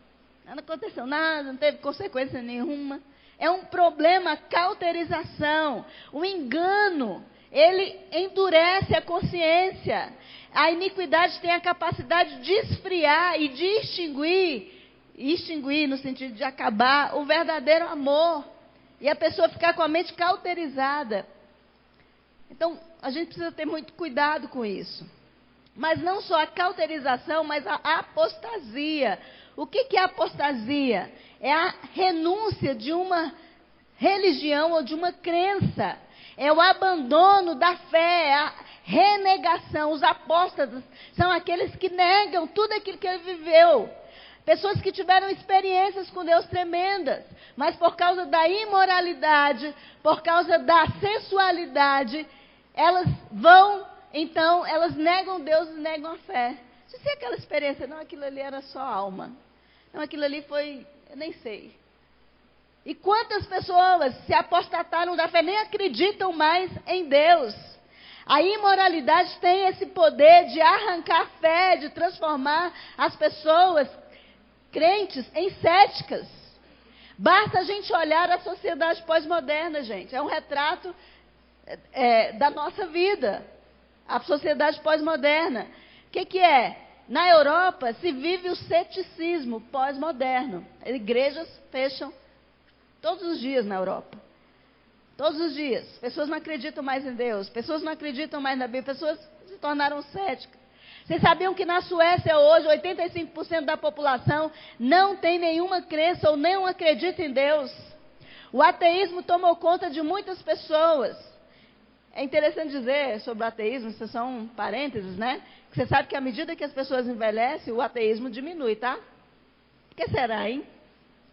Não aconteceu nada, não teve consequência nenhuma. É um problema, cauterização. O engano, ele endurece a consciência. A iniquidade tem a capacidade de esfriar e de extinguir no sentido de acabar, o verdadeiro amor. E a pessoa ficar com a mente cauterizada. Então, a gente precisa ter muito cuidado com isso. Mas não só a cauterização, mas a apostasia. O que é apostasia? É a renúncia de uma religião ou de uma crença. É o abandono da fé, é a renegação. Os apóstatas são aqueles que negam tudo aquilo que ele viveu. Pessoas que tiveram experiências com Deus tremendas, mas por causa da imoralidade, por causa da sensualidade, elas elas negam Deus e negam a fé. Se é aquela experiência, não, aquilo ali era só alma. Não, aquilo ali foi, eu nem sei. E quantas pessoas se apostataram da fé, nem acreditam mais em Deus. A imoralidade tem esse poder de arrancar a fé, de transformar as pessoas crentes em céticas. Basta a gente olhar a sociedade pós-moderna, gente. É um retrato da nossa vida. A sociedade pós-moderna. O que é? Na Europa se vive o ceticismo pós-moderno. Igrejas fecham todos os dias na Europa. Todos os dias. Pessoas não acreditam mais em Deus. Pessoas não acreditam mais na Bíblia. Pessoas se tornaram céticas. Vocês sabiam que na Suécia hoje 85% da população não tem nenhuma crença ou não acredita em Deus? O ateísmo tomou conta de muitas pessoas. É interessante dizer sobre o ateísmo, isso são parênteses, né? Que você sabe que à medida que as pessoas envelhecem, o ateísmo diminui, tá? Por que será, hein?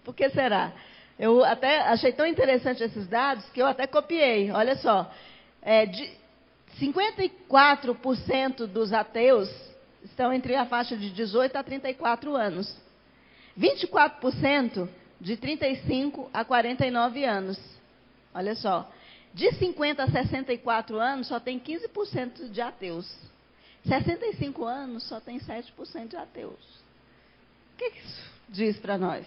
Por que será? Eu até achei tão interessante esses dados que eu até copiei. Olha só, 54% dos ateus estão entre a faixa de 18 a 34 anos. 24% de 35 a 49 anos. Olha só. De 50 a 64 anos, só tem 15% de ateus. 65 anos, só tem 7% de ateus. O que isso diz para nós?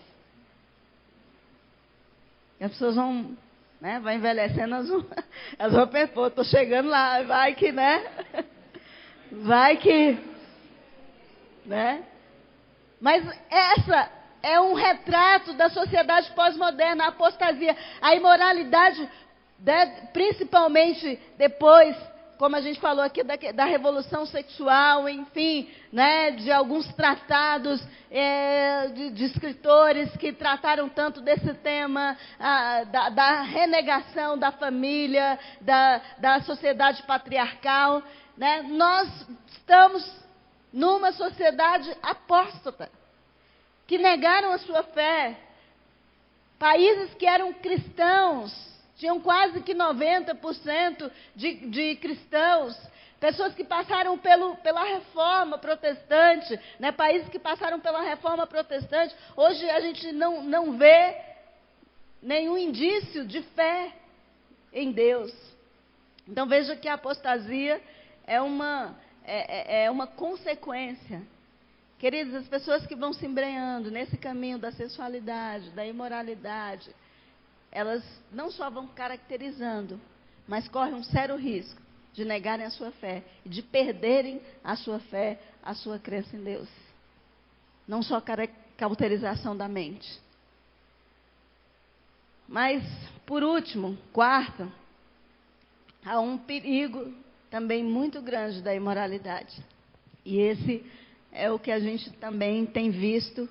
As pessoas vão, né, vai envelhecendo, elas vão pensar, pô, estou chegando lá, vai que, né? Vai que, né? Mas essa é um retrato da sociedade pós-moderna, a apostasia, a imoralidade, principalmente depois, como a gente falou aqui, da revolução sexual, enfim, né, de alguns tratados de escritores que trataram tanto desse tema, da renegação da família, da sociedade patriarcal. Né? Nós estamos numa sociedade apóstata, que negaram a sua fé. Países que eram cristãos, tinham quase que 90% de cristãos. Pessoas que passaram pela reforma protestante, né? Países que passaram pela reforma protestante. Hoje a gente não vê nenhum indício de fé em Deus. Então veja que a apostasia é uma consequência. Queridos, as pessoas que vão se embrenhando nesse caminho da sensualidade, da imoralidade, elas não só vão caracterizando, mas correm um sério risco de negarem a sua fé, de perderem a sua fé, a sua crença em Deus. Não só cauterização da mente. Mas, por último, quarto, há um perigo também muito grande da imoralidade. E esse é o que a gente também tem visto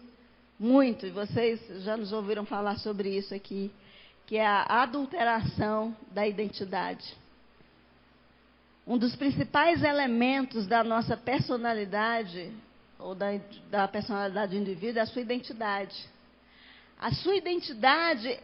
muito, e vocês já nos ouviram falar sobre isso aqui, que é a adulteração da identidade. Um dos principais elementos da nossa personalidade, ou da personalidade do indivíduo, é a sua identidade. A sua identidade,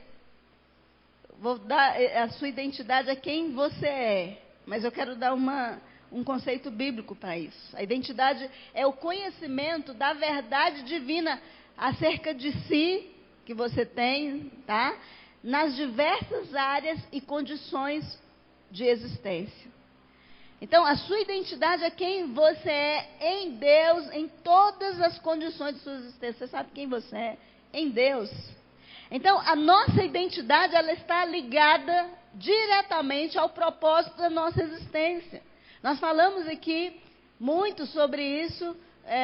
a sua identidade é quem você é, mas eu quero dar um conceito bíblico para isso. A identidade é o conhecimento da verdade divina acerca de si, que você tem, tá? Nas diversas áreas e condições de existência. Então, a sua identidade é quem você é em Deus, em todas as condições de sua existência. Você sabe quem você é em Deus. Então, a nossa identidade, ela está ligada diretamente ao propósito da nossa existência. Nós falamos aqui muito sobre isso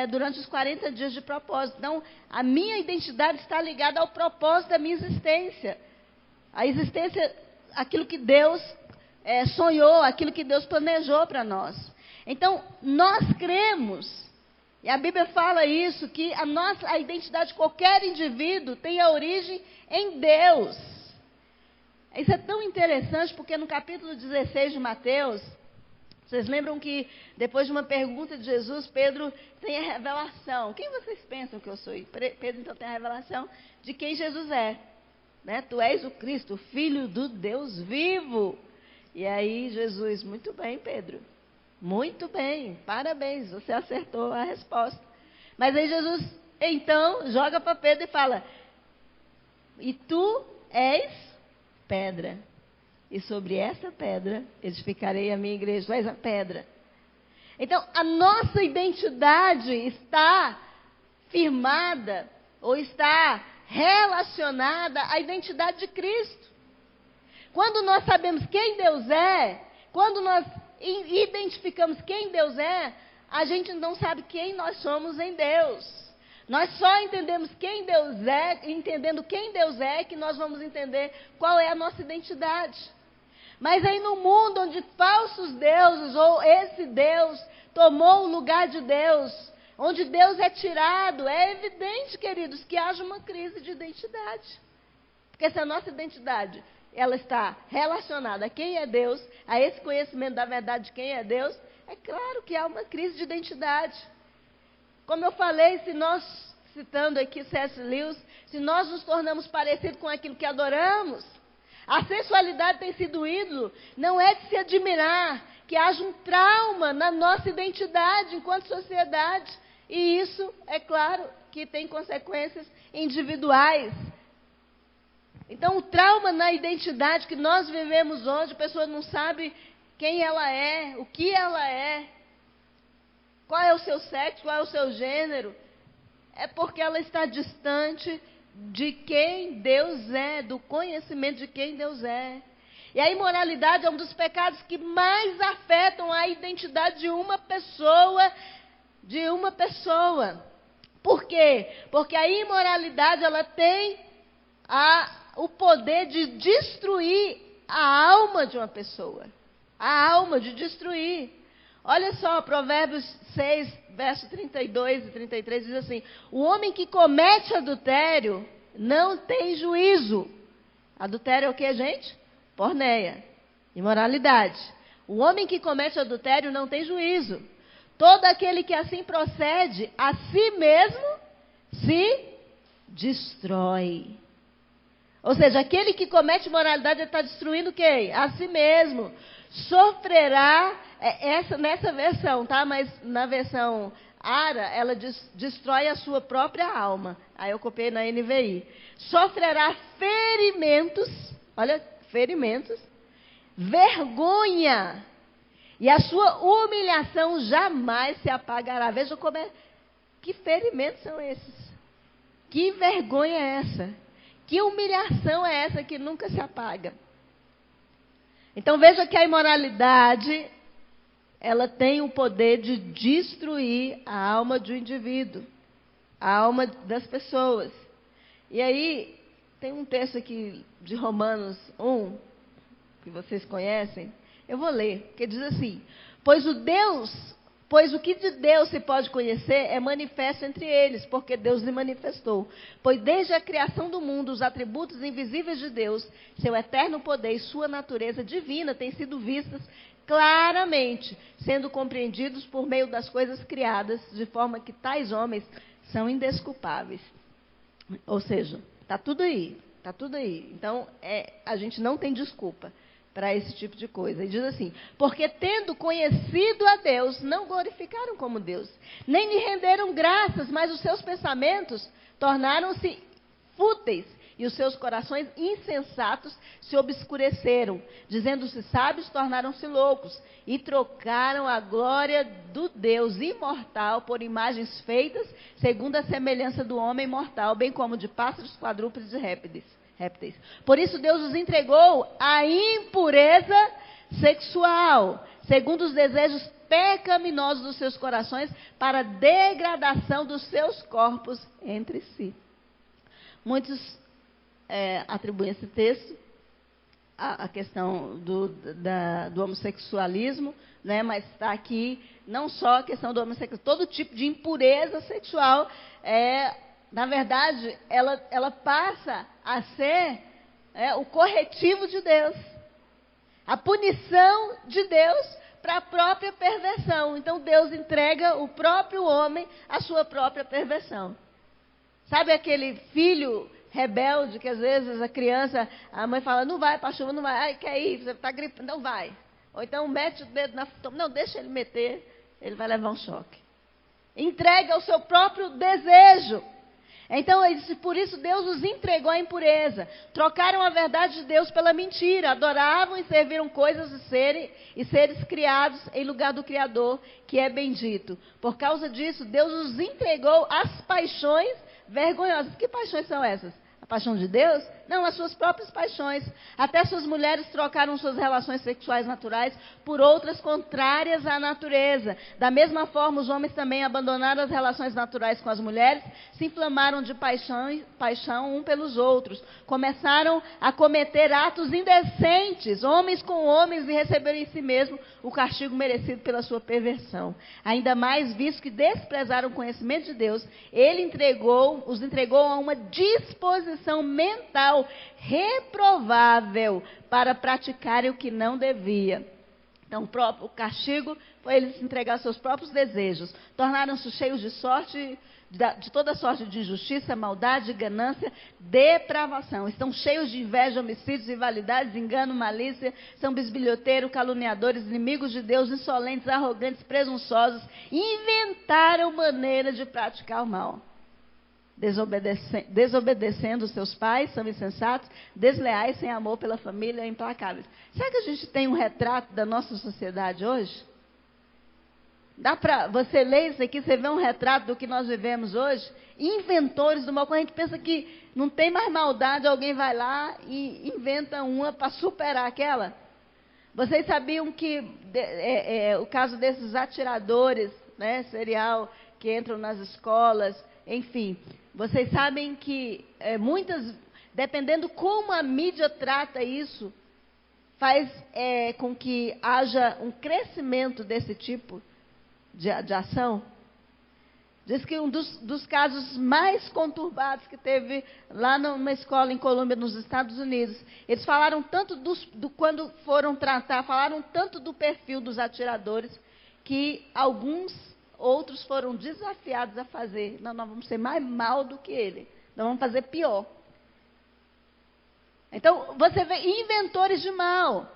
durante os 40 dias de propósito. Então, a minha identidade está ligada ao propósito da minha existência. A existência, aquilo que Deus sonhou, aquilo que Deus planejou para nós. Então, nós cremos, e a Bíblia fala isso, que a identidade de qualquer indivíduo tem a origem em Deus. Isso é tão interessante, porque no capítulo 16 de Mateus, vocês lembram que depois de uma pergunta de Jesus, Pedro tem a revelação. Quem vocês pensam que eu sou? Pedro então tem a revelação de quem Jesus é. Né? Tu és o Cristo, o Filho do Deus vivo. E aí Jesus, muito bem, Pedro. Muito bem, parabéns, você acertou a resposta. Mas aí Jesus, então, joga para Pedro e fala: e tu és pedra. E sobre essa pedra edificarei a minha igreja. Tu és a pedra. Então, a nossa identidade está firmada, ou está relacionada à identidade de Cristo. Quando nós sabemos quem Deus é, quando nós identificamos quem Deus é, a gente não sabe quem nós somos em Deus. Nós só entendemos quem Deus é, entendendo quem Deus é, que nós vamos entender qual é a nossa identidade. Mas aí no mundo onde falsos deuses, ou esse Deus, tomou o lugar de Deus, onde Deus é tirado, é evidente, queridos, que haja uma crise de identidade. Porque se a nossa identidade ela está relacionada a quem é Deus, a esse conhecimento da verdade de quem é Deus, é claro que há uma crise de identidade. Como eu falei, se nós, citando aqui C.S. Lewis, se nós nos tornamos parecidos com aquilo que adoramos, a sensualidade tem sido ídolo, não é de se admirar que haja um trauma na nossa identidade enquanto sociedade. E isso, é claro, que tem consequências individuais. Então, o trauma na identidade que nós vivemos hoje, a pessoa não sabe quem ela é, o que ela é, qual é o seu sexo, qual é o seu gênero, é porque ela está distante de quem Deus é, do conhecimento de quem Deus é. E a imoralidade é um dos pecados que mais afetam a identidade de uma pessoa. Por quê? Porque a imoralidade, ela tem o poder de destruir a alma de uma pessoa. A alma, de destruir. Olha só, Provérbios 6, verso 32 e 33, diz assim: o homem que comete adultério não tem juízo. Adultério é o que, gente? Porneia. Imoralidade. O homem que comete adultério não tem juízo. Todo aquele que assim procede, a si mesmo se destrói. Ou seja, aquele que comete imoralidade, ele está destruindo quem? A si mesmo. Sofrerá, nessa versão, tá? Mas na versão Ara, ela destrói a sua própria alma. Aí eu copiei na NVI. Sofrerá ferimentos, olha, ferimentos, vergonha, e a sua humilhação jamais se apagará. Veja como que ferimentos são esses? Que vergonha é essa? Que humilhação é essa que nunca se apaga? Então veja que a imoralidade, ela tem o poder de destruir a alma do indivíduo, a alma das pessoas. E aí, tem um texto aqui de Romanos 1, que vocês conhecem. Eu vou ler, que diz assim: pois o que de Deus se pode conhecer é manifesto entre eles, porque Deus lhe manifestou. Pois desde a criação do mundo, os atributos invisíveis de Deus, seu eterno poder e sua natureza divina têm sido vistos claramente, sendo compreendidos por meio das coisas criadas, de forma que tais homens são indesculpáveis. Ou seja, está tudo aí, está tudo aí. Então, a gente não tem desculpa para esse tipo de coisa. E diz assim: porque tendo conhecido a Deus, não glorificaram como Deus, nem lhe renderam graças, mas os seus pensamentos tornaram-se fúteis, e os seus corações insensatos se obscureceram. Dizendo-se sábios, tornaram-se loucos, e trocaram a glória do Deus imortal por imagens feitas segundo a semelhança do homem mortal, bem como de pássaros, quadrúpedes e répteis. Por isso Deus os entregou à impureza sexual, segundo os desejos pecaminosos dos seus corações, para a degradação dos seus corpos entre si. Muitos atribuem esse texto à questão do homossexualismo, né? Mas está aqui não só a questão do homossexualismo, todo tipo de impureza sexual na verdade, ela passa a ser o corretivo de Deus. A punição de Deus para a própria perversão. Então, Deus entrega o próprio homem à sua própria perversão. Sabe aquele filho rebelde que às vezes a mãe fala: não vai para a chuva, não vai. Ai, quer ir, você está gripando, não vai. Ou então mete o dedo na... Não, deixa ele meter, ele vai levar um choque. Entrega o seu próprio desejo. Então, por isso Deus os entregou à impureza. Trocaram a verdade de Deus pela mentira. Adoravam e serviram coisas e seres criados em lugar do Criador, que é bendito. Por causa disso, Deus os entregou às paixões vergonhosas. Que paixões são essas? A paixão de Deus? Não, as suas próprias paixões. Até suas mulheres trocaram suas relações sexuais naturais por outras contrárias à natureza. Da mesma forma, os homens também abandonaram as relações naturais com as mulheres, se inflamaram de paixão um pelos outros. Começaram a cometer atos indecentes, homens com homens, e receberam em si mesmo o castigo merecido pela sua perversão. Ainda mais, visto que desprezaram o conhecimento de Deus, ele os entregou a uma disposição mental local reprovável para praticarem o que não devia. Então, o castigo foi eles entregar seus próprios desejos. Tornaram-se cheios de sorte, de toda sorte de injustiça, maldade, ganância, depravação. Estão cheios de inveja, homicídios, rivalidades, engano, malícia. São bisbilhoteiros, caluniadores, inimigos de Deus, insolentes, arrogantes, presunçosos. Inventaram maneira de praticar o mal. Desobedecendo os seus pais, são insensatos, desleais, sem amor pela família, implacáveis. Será que a gente tem um retrato da nossa sociedade hoje? Dá para você ler isso aqui, você vê um retrato do que nós vivemos hoje? Inventores do mal. Quando a gente pensa que não tem mais maldade, alguém vai lá e inventa uma para superar aquela. Vocês sabiam que o caso desses atiradores, né, serial, que entram nas escolas, enfim, vocês sabem que muitas, dependendo como a mídia trata isso, faz com que haja um crescimento desse tipo de ação. Diz que um dos casos mais conturbados que teve lá numa escola em Colômbia, nos Estados Unidos, eles falaram tanto quando foram tratar, falaram tanto do perfil dos atiradores, que alguns outros foram desafiados a fazer. Não, nós vamos ser mais mal do que ele. Nós vamos fazer pior. Então, você vê inventores de mal.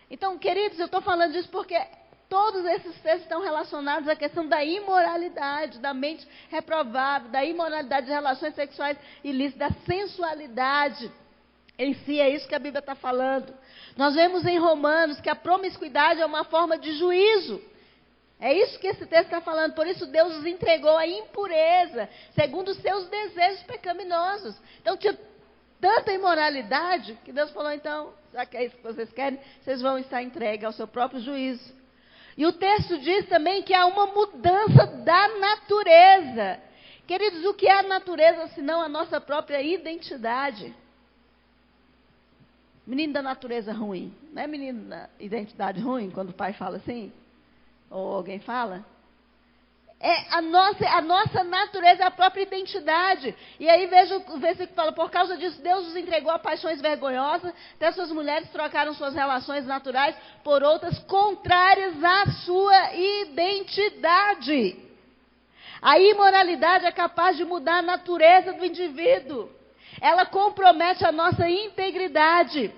Então, queridos, eu estou falando disso porque todos esses textos estão relacionados à questão da imoralidade, da mente reprovável, da imoralidade de relações sexuais ilícitas, da sensualidade. Em si, é isso que a Bíblia está falando. Nós vemos em Romanos que a promiscuidade é uma forma de juízo. É isso que esse texto está falando. Por isso Deus os entregou à impureza, segundo os seus desejos pecaminosos. Então tinha tanta imoralidade que Deus falou, então, já que é isso que vocês querem, vocês vão estar entregues ao seu próprio juízo. E o texto diz também que há uma mudança da natureza. Queridos, o que é a natureza senão a nossa própria identidade? Menino da natureza ruim. Não é menino da identidade ruim, quando o pai fala assim? Ou alguém fala? A nossa natureza, a própria identidade. E aí veja o versículo que fala, por causa disso Deus os entregou a paixões vergonhosas, até suas mulheres trocaram suas relações naturais por outras contrárias à sua identidade. A imoralidade é capaz de mudar a natureza do indivíduo. Ela compromete a nossa integridade,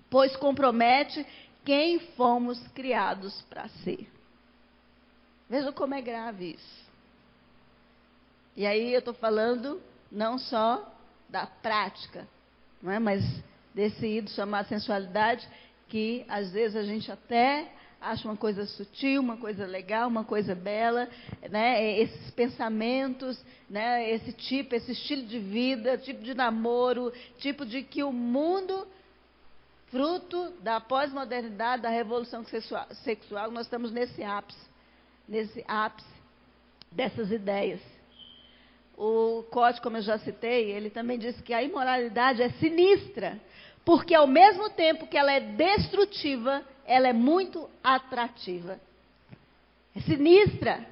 pois compromete quem fomos criados para ser. Veja como é grave isso. E aí eu estou falando não só da prática, não é? Mas desse ídolo chamado sensualidade, que às vezes a gente até acha uma coisa sutil, uma coisa legal, uma coisa bela, né? Esses pensamentos, né? Esse estilo de vida, tipo de namoro, tipo de que o mundo, fruto da pós-modernidade, da revolução sexual, nós estamos nesse ápice dessas ideias. O Cote, como eu já citei, ele também disse que a imoralidade é sinistra, porque ao mesmo tempo que ela é destrutiva, ela é muito atrativa. É sinistra,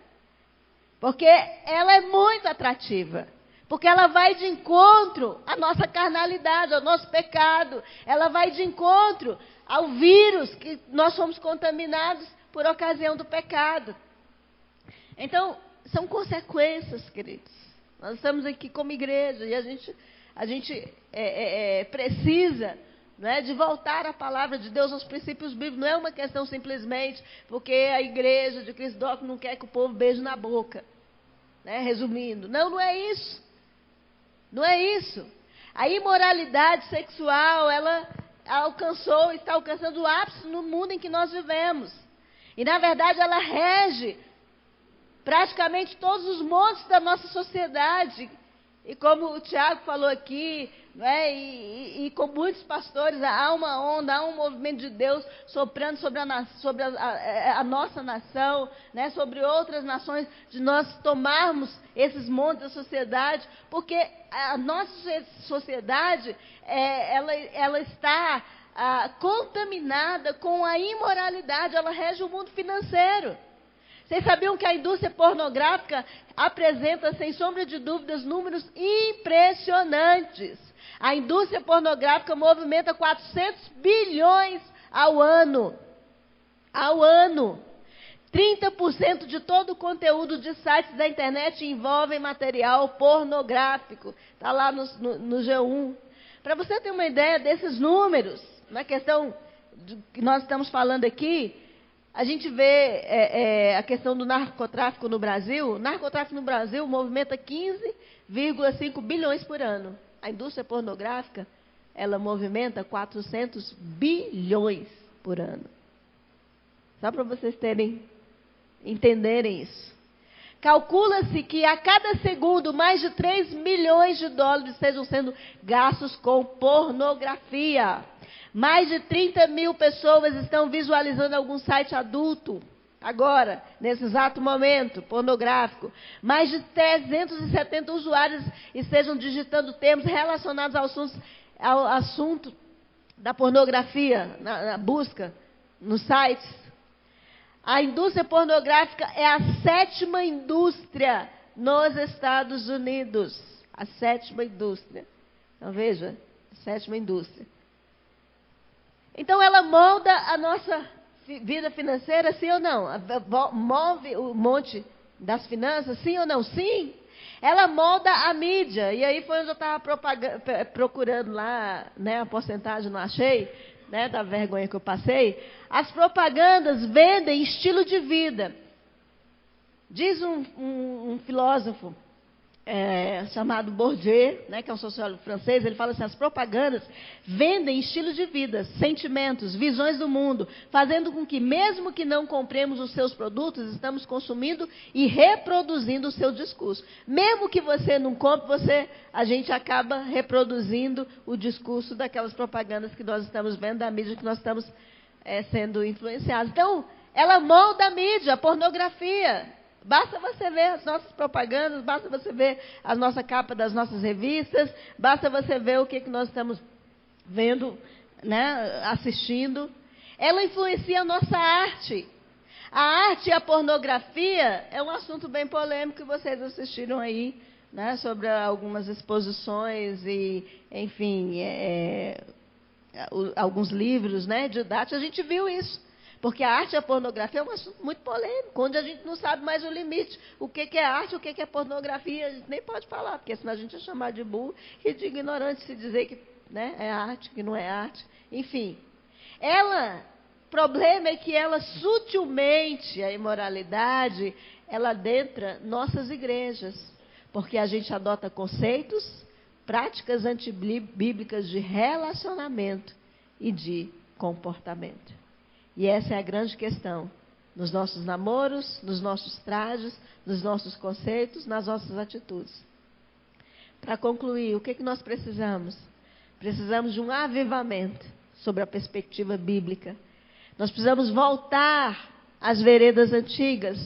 porque ela é muito atrativa, porque ela vai de encontro à nossa carnalidade, ao nosso pecado, ela vai de encontro ao vírus que nós somos contaminados por ocasião do pecado. Então, são consequências, queridos. Nós estamos aqui como igreja e a gente precisa, não é, de voltar à palavra de Deus, aos princípios bíblicos. Não é uma questão simplesmente porque a igreja de Cristo não quer que o povo beije na boca, né, resumindo. Não é isso. Não é isso. A imoralidade sexual, ela está alcançando o ápice no mundo em que nós vivemos. E, na verdade, ela rege praticamente todos os montes da nossa sociedade. E como o Tiago falou aqui, não é? E com muitos pastores, há uma onda, há um movimento de Deus soprando sobre a nossa nação, né? Sobre outras nações, de nós tomarmos esses montes da sociedade, porque a nossa sociedade, ela está contaminada com a imoralidade, ela rege o mundo financeiro. Vocês sabiam que a indústria pornográfica apresenta, sem sombra de dúvidas, números impressionantes. A indústria pornográfica movimenta 400 bilhões ao ano. Ao ano. 30% de todo o conteúdo de sites da internet envolve material pornográfico. Está lá no G1. Para você ter uma ideia desses números, na questão que nós estamos falando aqui, a gente vê a questão do narcotráfico no Brasil. O narcotráfico no Brasil movimenta 15,5 bilhões por ano. A indústria pornográfica, ela movimenta 400 bilhões por ano. Só para vocês entenderem isso. Calcula-se que a cada segundo mais de 3 milhões de dólares estejam sendo gastos com pornografia. Mais de 30 mil pessoas estão visualizando algum site adulto, agora, nesse exato momento, pornográfico. Mais de 370 usuários estejam digitando termos relacionados ao assunto da pornografia, na busca, nos sites. A indústria pornográfica é a 7ª indústria nos Estados Unidos. A 7ª indústria. Então, veja, a 7ª indústria. Então, ela molda a nossa vida financeira, sim ou não? Move o monte das finanças, sim ou não? Sim. Ela molda a mídia. E aí foi onde eu estava procurando lá, né, a porcentagem, não achei, né, da vergonha que eu passei. As propagandas vendem estilo de vida. Diz um filósofo chamado Bourdieu, né, que é um sociólogo francês, ele fala assim: as propagandas vendem estilo de vida, sentimentos, visões do mundo, fazendo com que, mesmo que não compremos os seus produtos, estamos consumindo e reproduzindo o seu discurso. Mesmo que você não compre, a gente acaba reproduzindo o discurso daquelas propagandas que nós estamos vendo, da mídia que nós estamos sendo influenciados. Então, ela molda a mídia, a pornografia. Basta você ver as nossas propagandas, basta você ver a nossa capa das nossas revistas, basta você ver o que nós estamos vendo, né, assistindo. Ela influencia a nossa arte. A arte e a pornografia é um assunto bem polêmico que vocês assistiram aí, né, sobre algumas exposições e, enfim, alguns livros, né, didáticos. A gente viu isso. Porque a arte e a pornografia é um assunto muito polêmico, onde a gente não sabe mais o limite. O que é arte, o que é pornografia, a gente nem pode falar, porque senão a gente é chamado de burro e de ignorante se dizer que, né, é arte, que não é arte. Enfim, o problema é que ela sutilmente, a imoralidade, ela adentra nossas igrejas. Porque a gente adota conceitos, práticas antibíblicas de relacionamento e de comportamento. E essa é a grande questão, nos nossos namoros, nos nossos trajes, nos nossos conceitos, nas nossas atitudes. Para concluir, o que nós precisamos? Precisamos de um avivamento sobre a perspectiva bíblica. Nós precisamos voltar às veredas antigas,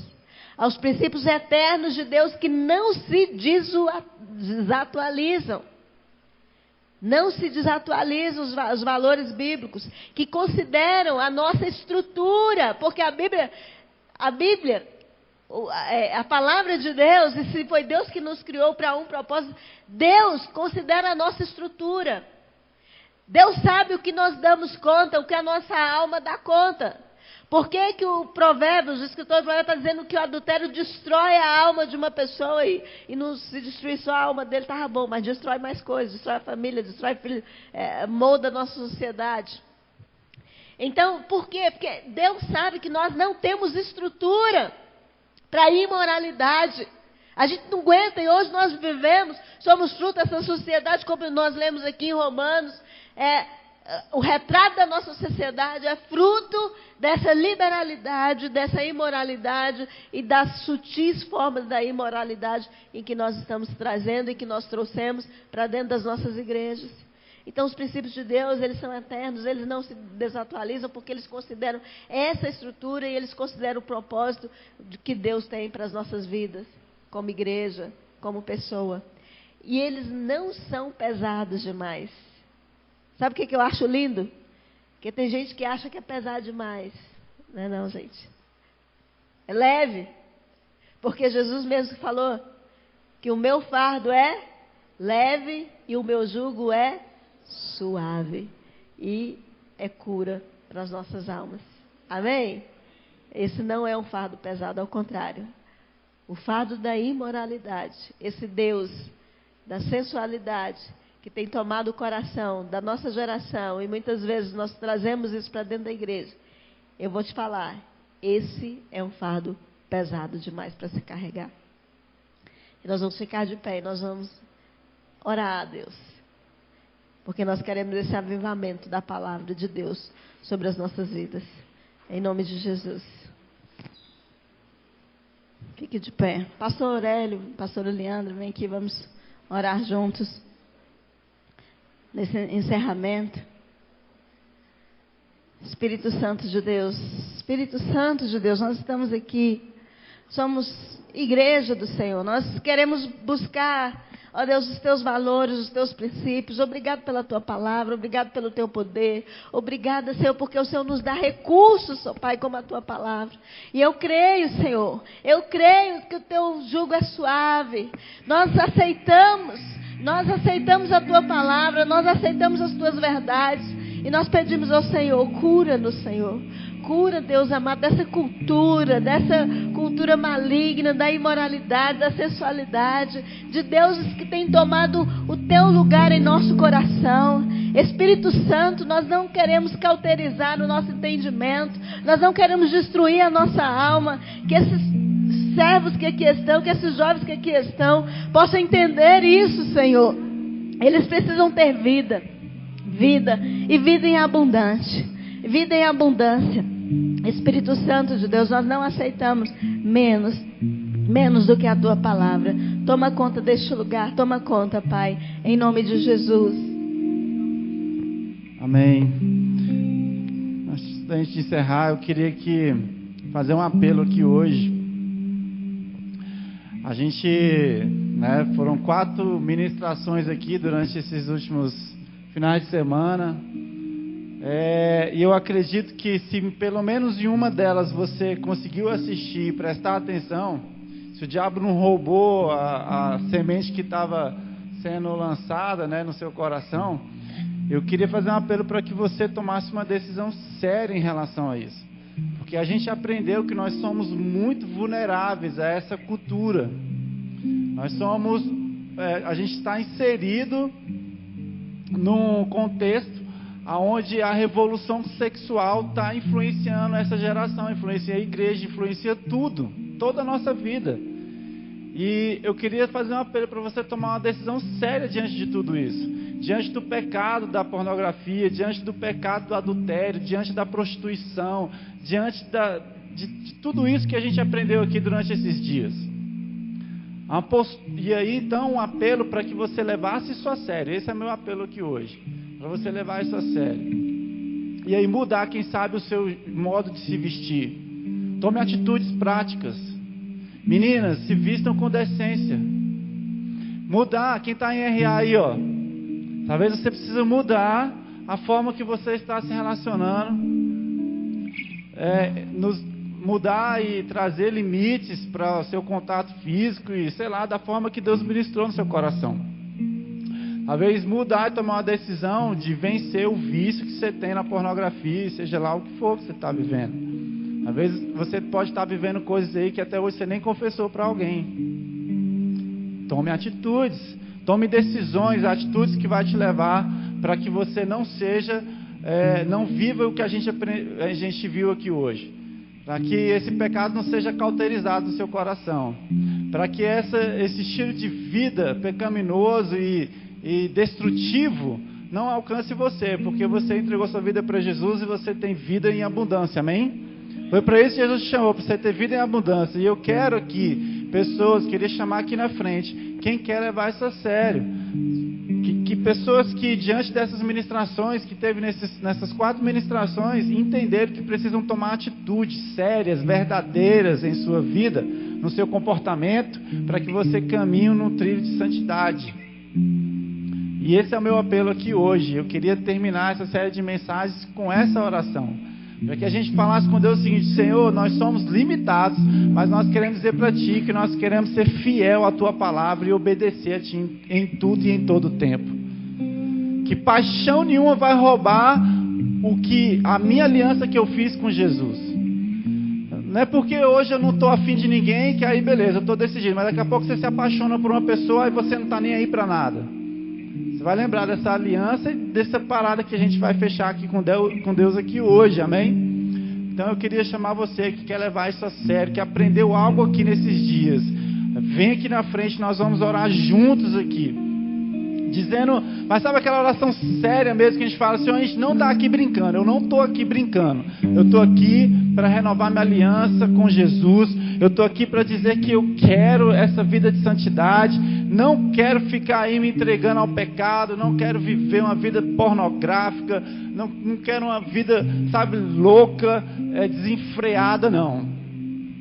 aos princípios eternos de Deus que não se desatualizam. Não se desatualizam os valores bíblicos, que consideram a nossa estrutura, porque a Bíblia, a palavra de Deus, e se foi Deus que nos criou para um propósito, Deus considera a nossa estrutura. Deus sabe o que nós damos conta, o que a nossa alma dá conta. Por que o Provérbios, o escritor de Provérbios está dizendo que o adultério destrói a alma de uma pessoa e não se destruir só a alma dele, estava bom, mas destrói mais coisas, destrói a família, destrói filho, molda a nossa sociedade. Então, por quê? Porque Deus sabe que nós não temos estrutura para imoralidade. A gente não aguenta e hoje nós vivemos, somos fruto dessa sociedade, como nós lemos aqui em Romanos, o retrato da nossa sociedade é fruto dessa liberalidade, dessa imoralidade e das sutis formas da imoralidade em que nós estamos trazendo e que nós trouxemos para dentro das nossas igrejas. Então, os princípios de Deus, eles são eternos, eles não se desatualizam porque eles consideram essa estrutura e eles consideram o propósito que Deus tem para as nossas vidas, como igreja, como pessoa. E eles não são pesados demais. Sabe o que eu acho lindo? Porque tem gente que acha que é pesado demais. Não é não, gente. É leve. Porque Jesus mesmo falou que o meu fardo é leve e o meu jugo é suave. E é cura para as nossas almas. Amém? Esse não é um fardo pesado, ao contrário. O fardo da imoralidade, esse Deus da sensualidade, que tem tomado o coração da nossa geração, e muitas vezes nós trazemos isso para dentro da igreja. Eu vou te falar, esse é um fardo pesado demais para se carregar. E nós vamos ficar de pé e nós vamos orar a Deus. Porque nós queremos esse avivamento da palavra de Deus sobre as nossas vidas. Em nome de Jesus. Fique de pé. Pastor Aurélio, pastor Leandro, vem aqui, vamos orar juntos. Nesse encerramento. Espírito Santo de Deus, Espírito Santo de Deus, nós estamos aqui, somos igreja do Senhor, nós queremos buscar, ó Deus, os teus valores, os teus princípios. Obrigado pela tua palavra, obrigado pelo teu poder, obrigada, Senhor, porque o Senhor nos dá recursos, ó Pai, como a tua palavra. E eu creio, Senhor, eu creio que o teu jugo é suave. Nós aceitamos a tua palavra, nós aceitamos as tuas verdades. E nós pedimos ao Senhor, cura-nos, Senhor. Cura, Deus amado, dessa cultura maligna, da imoralidade, da sensualidade, de deuses que têm tomado o teu lugar em nosso coração. Espírito Santo, nós não queremos cauterizar o nosso entendimento, nós não queremos destruir a nossa alma, que esses servos que aqui estão, que esses jovens que aqui estão, possam entender isso, Senhor. Eles precisam ter vida e vida em abundância. Espírito Santo de Deus, nós não aceitamos menos do que a tua palavra. Toma conta deste lugar, toma conta, Pai, em nome de Jesus. Amém. Antes de encerrar, eu queria fazer um apelo aqui hoje. A gente, foram 4 ministrações aqui durante esses últimos finais de semana, e eu acredito que se pelo menos em uma delas você conseguiu assistir e prestar atenção, se o diabo não roubou a semente que estava sendo lançada, no seu coração, eu queria fazer um apelo para que você tomasse uma decisão séria em relação a isso, porque a gente aprendeu que nós somos muito vulneráveis a essa cultura. A gente está inserido num contexto onde a revolução sexual está influenciando essa geração, influencia a igreja, influencia tudo, toda a nossa vida. E eu queria fazer um apelo para você tomar uma decisão séria diante de tudo isso, diante do pecado da pornografia, diante do pecado do adultério, diante da prostituição, diante de tudo isso que a gente aprendeu aqui durante esses dias. E aí então um apelo para que você levasse isso a sério. Esse é meu apelo aqui hoje, para você levar isso a sério. E aí mudar, quem sabe, o seu modo de se vestir. Tome atitudes práticas. Meninas, se vistam com decência. Mudar, quem está em RA aí, talvez você precise mudar a forma que você está se relacionando. Mudar e trazer limites para o seu contato físico e, da forma que Deus ministrou no seu coração. Talvez mudar e tomar uma decisão de vencer o vício que você tem na pornografia, seja lá o que for que você está vivendo. Às vezes você pode estar vivendo coisas aí que até hoje você nem confessou para alguém. Tome atitudes, tome decisões, atitudes que vai te levar para que você não viva o que a gente viu aqui hoje. Para que esse pecado não seja cauterizado no seu coração. Para que esse estilo de vida pecaminoso e destrutivo não alcance você. Porque você entregou sua vida para Jesus e você tem vida em abundância. Amém? Foi para isso que Jesus te chamou, para você ter vida em abundância. E eu quero aqui queria chamar aqui na frente, quem quer levar isso a sério. Que pessoas que diante dessas ministrações, que teve nessas 4 ministrações, entenderam que precisam tomar atitudes sérias, verdadeiras em sua vida, no seu comportamento, para que você caminhe num trilho de santidade. E esse é o meu apelo aqui hoje. Eu queria terminar essa série de mensagens com essa oração. para que a gente falasse com Deus o seguinte: Senhor, nós somos limitados, mas nós queremos dizer para Ti que nós queremos ser fiel à Tua palavra e obedecer a Ti em tudo e em todo o tempo. Que paixão nenhuma vai roubar a minha aliança que eu fiz com Jesus. Não é porque hoje eu não estou afim de ninguém que aí beleza, eu estou decidido, mas daqui a pouco você se apaixona por uma pessoa e você não está nem aí para nada. Você vai lembrar dessa aliança e dessa parada que a gente vai fechar aqui com Deus aqui hoje, amém? Então eu queria chamar você que quer levar isso a sério, que aprendeu algo aqui nesses dias. Vem aqui na frente, nós vamos orar juntos aqui. Dizendo, mas sabe aquela oração séria mesmo que a gente fala: Senhor, a gente não está aqui brincando, eu não estou aqui brincando, eu estou aqui para renovar minha aliança com Jesus, eu estou aqui para dizer que eu quero essa vida de santidade, não quero ficar aí me entregando ao pecado, não quero viver uma vida pornográfica, não quero uma vida, sabe, louca, desenfreada, não.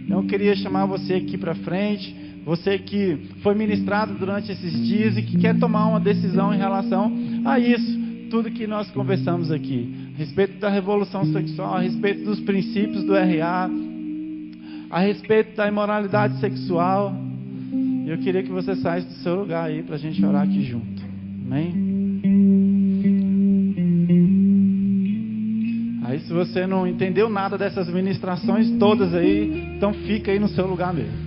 Então eu queria chamar você aqui para frente. Você que foi ministrado durante esses dias e que quer tomar uma decisão em relação a isso, tudo que nós conversamos aqui, a respeito da revolução sexual, a respeito dos princípios do RA, a respeito da imoralidade sexual. Eu queria que você saísse do seu lugar aí para a gente orar aqui junto. Amém? Aí se você não entendeu nada dessas ministrações todas aí, então fica aí no seu lugar mesmo.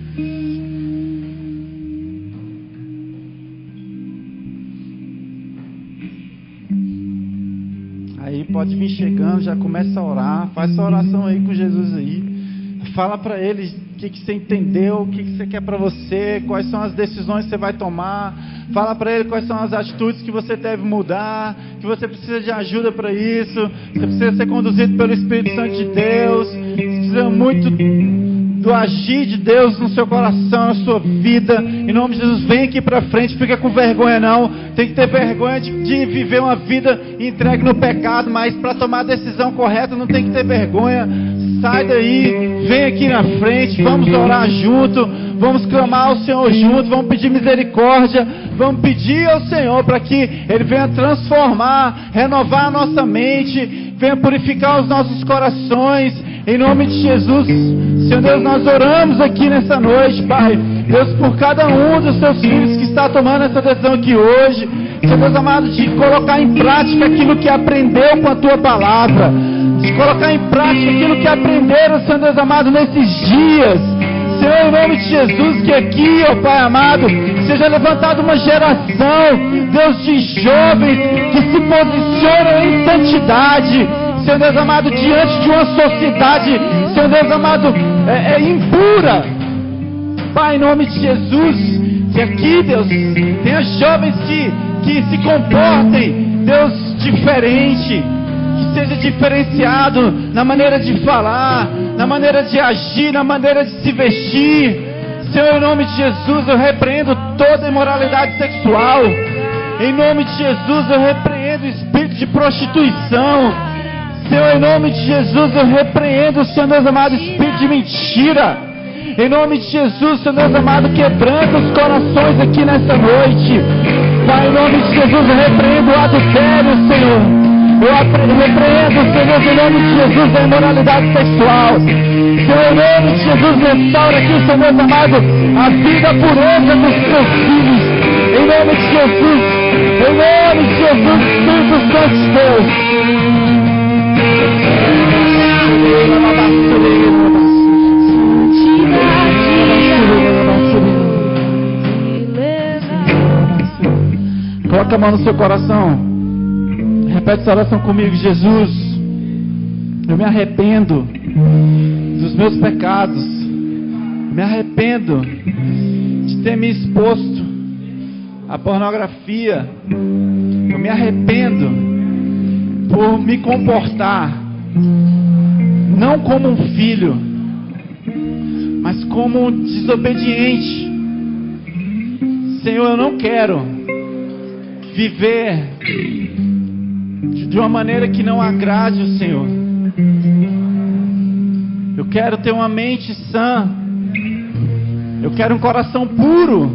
Aí pode vir chegando, já começa a orar, faz essa oração aí com Jesus aí, fala para Ele o que você entendeu, o que você quer para você, quais são as decisões que você vai tomar, fala para Ele quais são as atitudes que você deve mudar, que você precisa de ajuda para isso, você precisa ser conduzido pelo Espírito Santo de Deus, você precisa muito do agir de Deus no seu coração, na sua vida. Em nome de Jesus, vem aqui para frente, fica com vergonha não, tem que ter vergonha de viver uma vida entregue no pecado, mas para tomar a decisão correta não tem que ter vergonha. Sai daí, vem aqui na frente, vamos orar junto, vamos clamar ao Senhor junto, vamos pedir misericórdia, vamos pedir ao Senhor para que Ele venha transformar, renovar a nossa mente, venha purificar os nossos corações, em nome de Jesus. Senhor Deus, nós oramos aqui nessa noite, Pai, Deus, por cada um dos Seus filhos que está tomando essa decisão aqui hoje, Senhor Deus amado, de colocar em prática aquilo que aprendeu com a Tua palavra, de colocar em prática aquilo que aprenderam, Senhor Deus amado, nesses dias. Senhor, em nome de Jesus, que aqui, ó Pai amado, seja levantada uma geração, Deus, de jovens que se posicionam em santidade, Senhor Deus amado, diante de uma sociedade, Senhor Deus amado, impura. Pai, em nome de Jesus, que aqui, Deus, tenha jovens que se comportem, Deus, diferente, que seja diferenciado na maneira de falar, na maneira de agir, na maneira de se vestir. Senhor, em nome de Jesus, eu repreendo toda imoralidade sexual. Em nome de Jesus, eu repreendo o espírito de prostituição. Senhor, em nome de Jesus, eu repreendo, Senhor Deus amado, espírito de mentira. Em nome de Jesus, Senhor Deus amado, quebrando os corações aqui nessa noite. Pai, em nome de Jesus, eu repreendo o adultério, Senhor. Eu repreendo, Senhor, em nome de Jesus, a imoralidade sexual. Senhor, em nome de Jesus, restaura aqui, Senhor Deus amado, a vida, a pureza dos teus filhos. Em nome de Jesus, Espírito Santo de Deus. Coloca a mão no seu coração, repete essa oração comigo. Jesus, eu me arrependo dos meus pecados, me arrependo de ter me exposto à pornografia, eu me arrependo por me comportar não como um filho, mas como um desobediente. Senhor, eu não quero viver de uma maneira que não agrade o Senhor. Eu quero ter uma mente sã, eu quero um coração puro.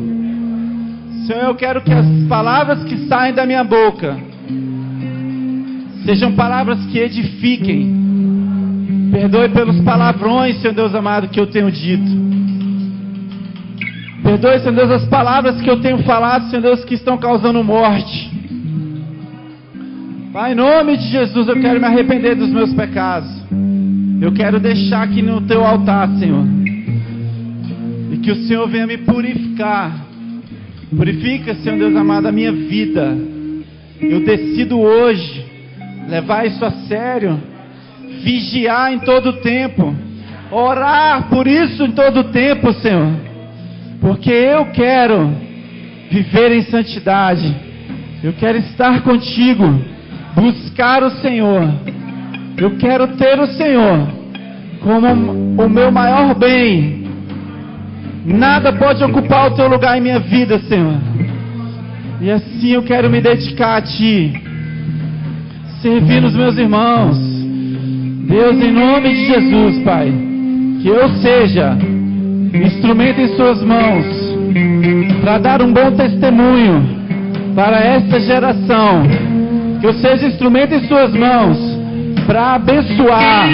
Senhor, eu quero que as palavras que saem da minha boca sejam palavras que edifiquem, Perdoe pelos palavrões, Senhor Deus amado, que eu tenho dito. Perdoe, Senhor Deus, as palavras que eu tenho falado, Senhor Deus, que estão causando morte. Pai, em nome de Jesus, eu quero me arrepender dos meus pecados. Eu quero deixar aqui no teu altar, Senhor. E que o Senhor venha me purificar. Purifica, Senhor Deus amado, a minha vida. Eu decido hoje levar isso a sério. Vigiar em todo o tempo. Orar por isso em todo o tempo, Senhor. Porque eu quero viver em santidade. Eu quero estar contigo. Buscar o Senhor. Eu quero ter o Senhor como o meu maior bem. Nada pode ocupar o teu lugar em minha vida, Senhor. E assim eu quero me dedicar a Ti, servir os meus irmãos. Deus, em nome de Jesus, Pai, que eu seja instrumento em Suas mãos para dar um bom testemunho para esta geração. Que eu seja instrumento em Suas mãos para abençoar,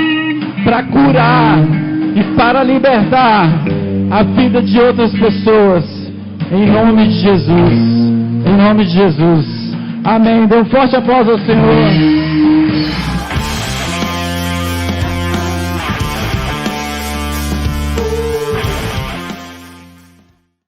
para curar e para libertar a vida de outras pessoas. Em nome de Jesus. Em nome de Jesus. Amém. Dê um forte aplauso ao Senhor.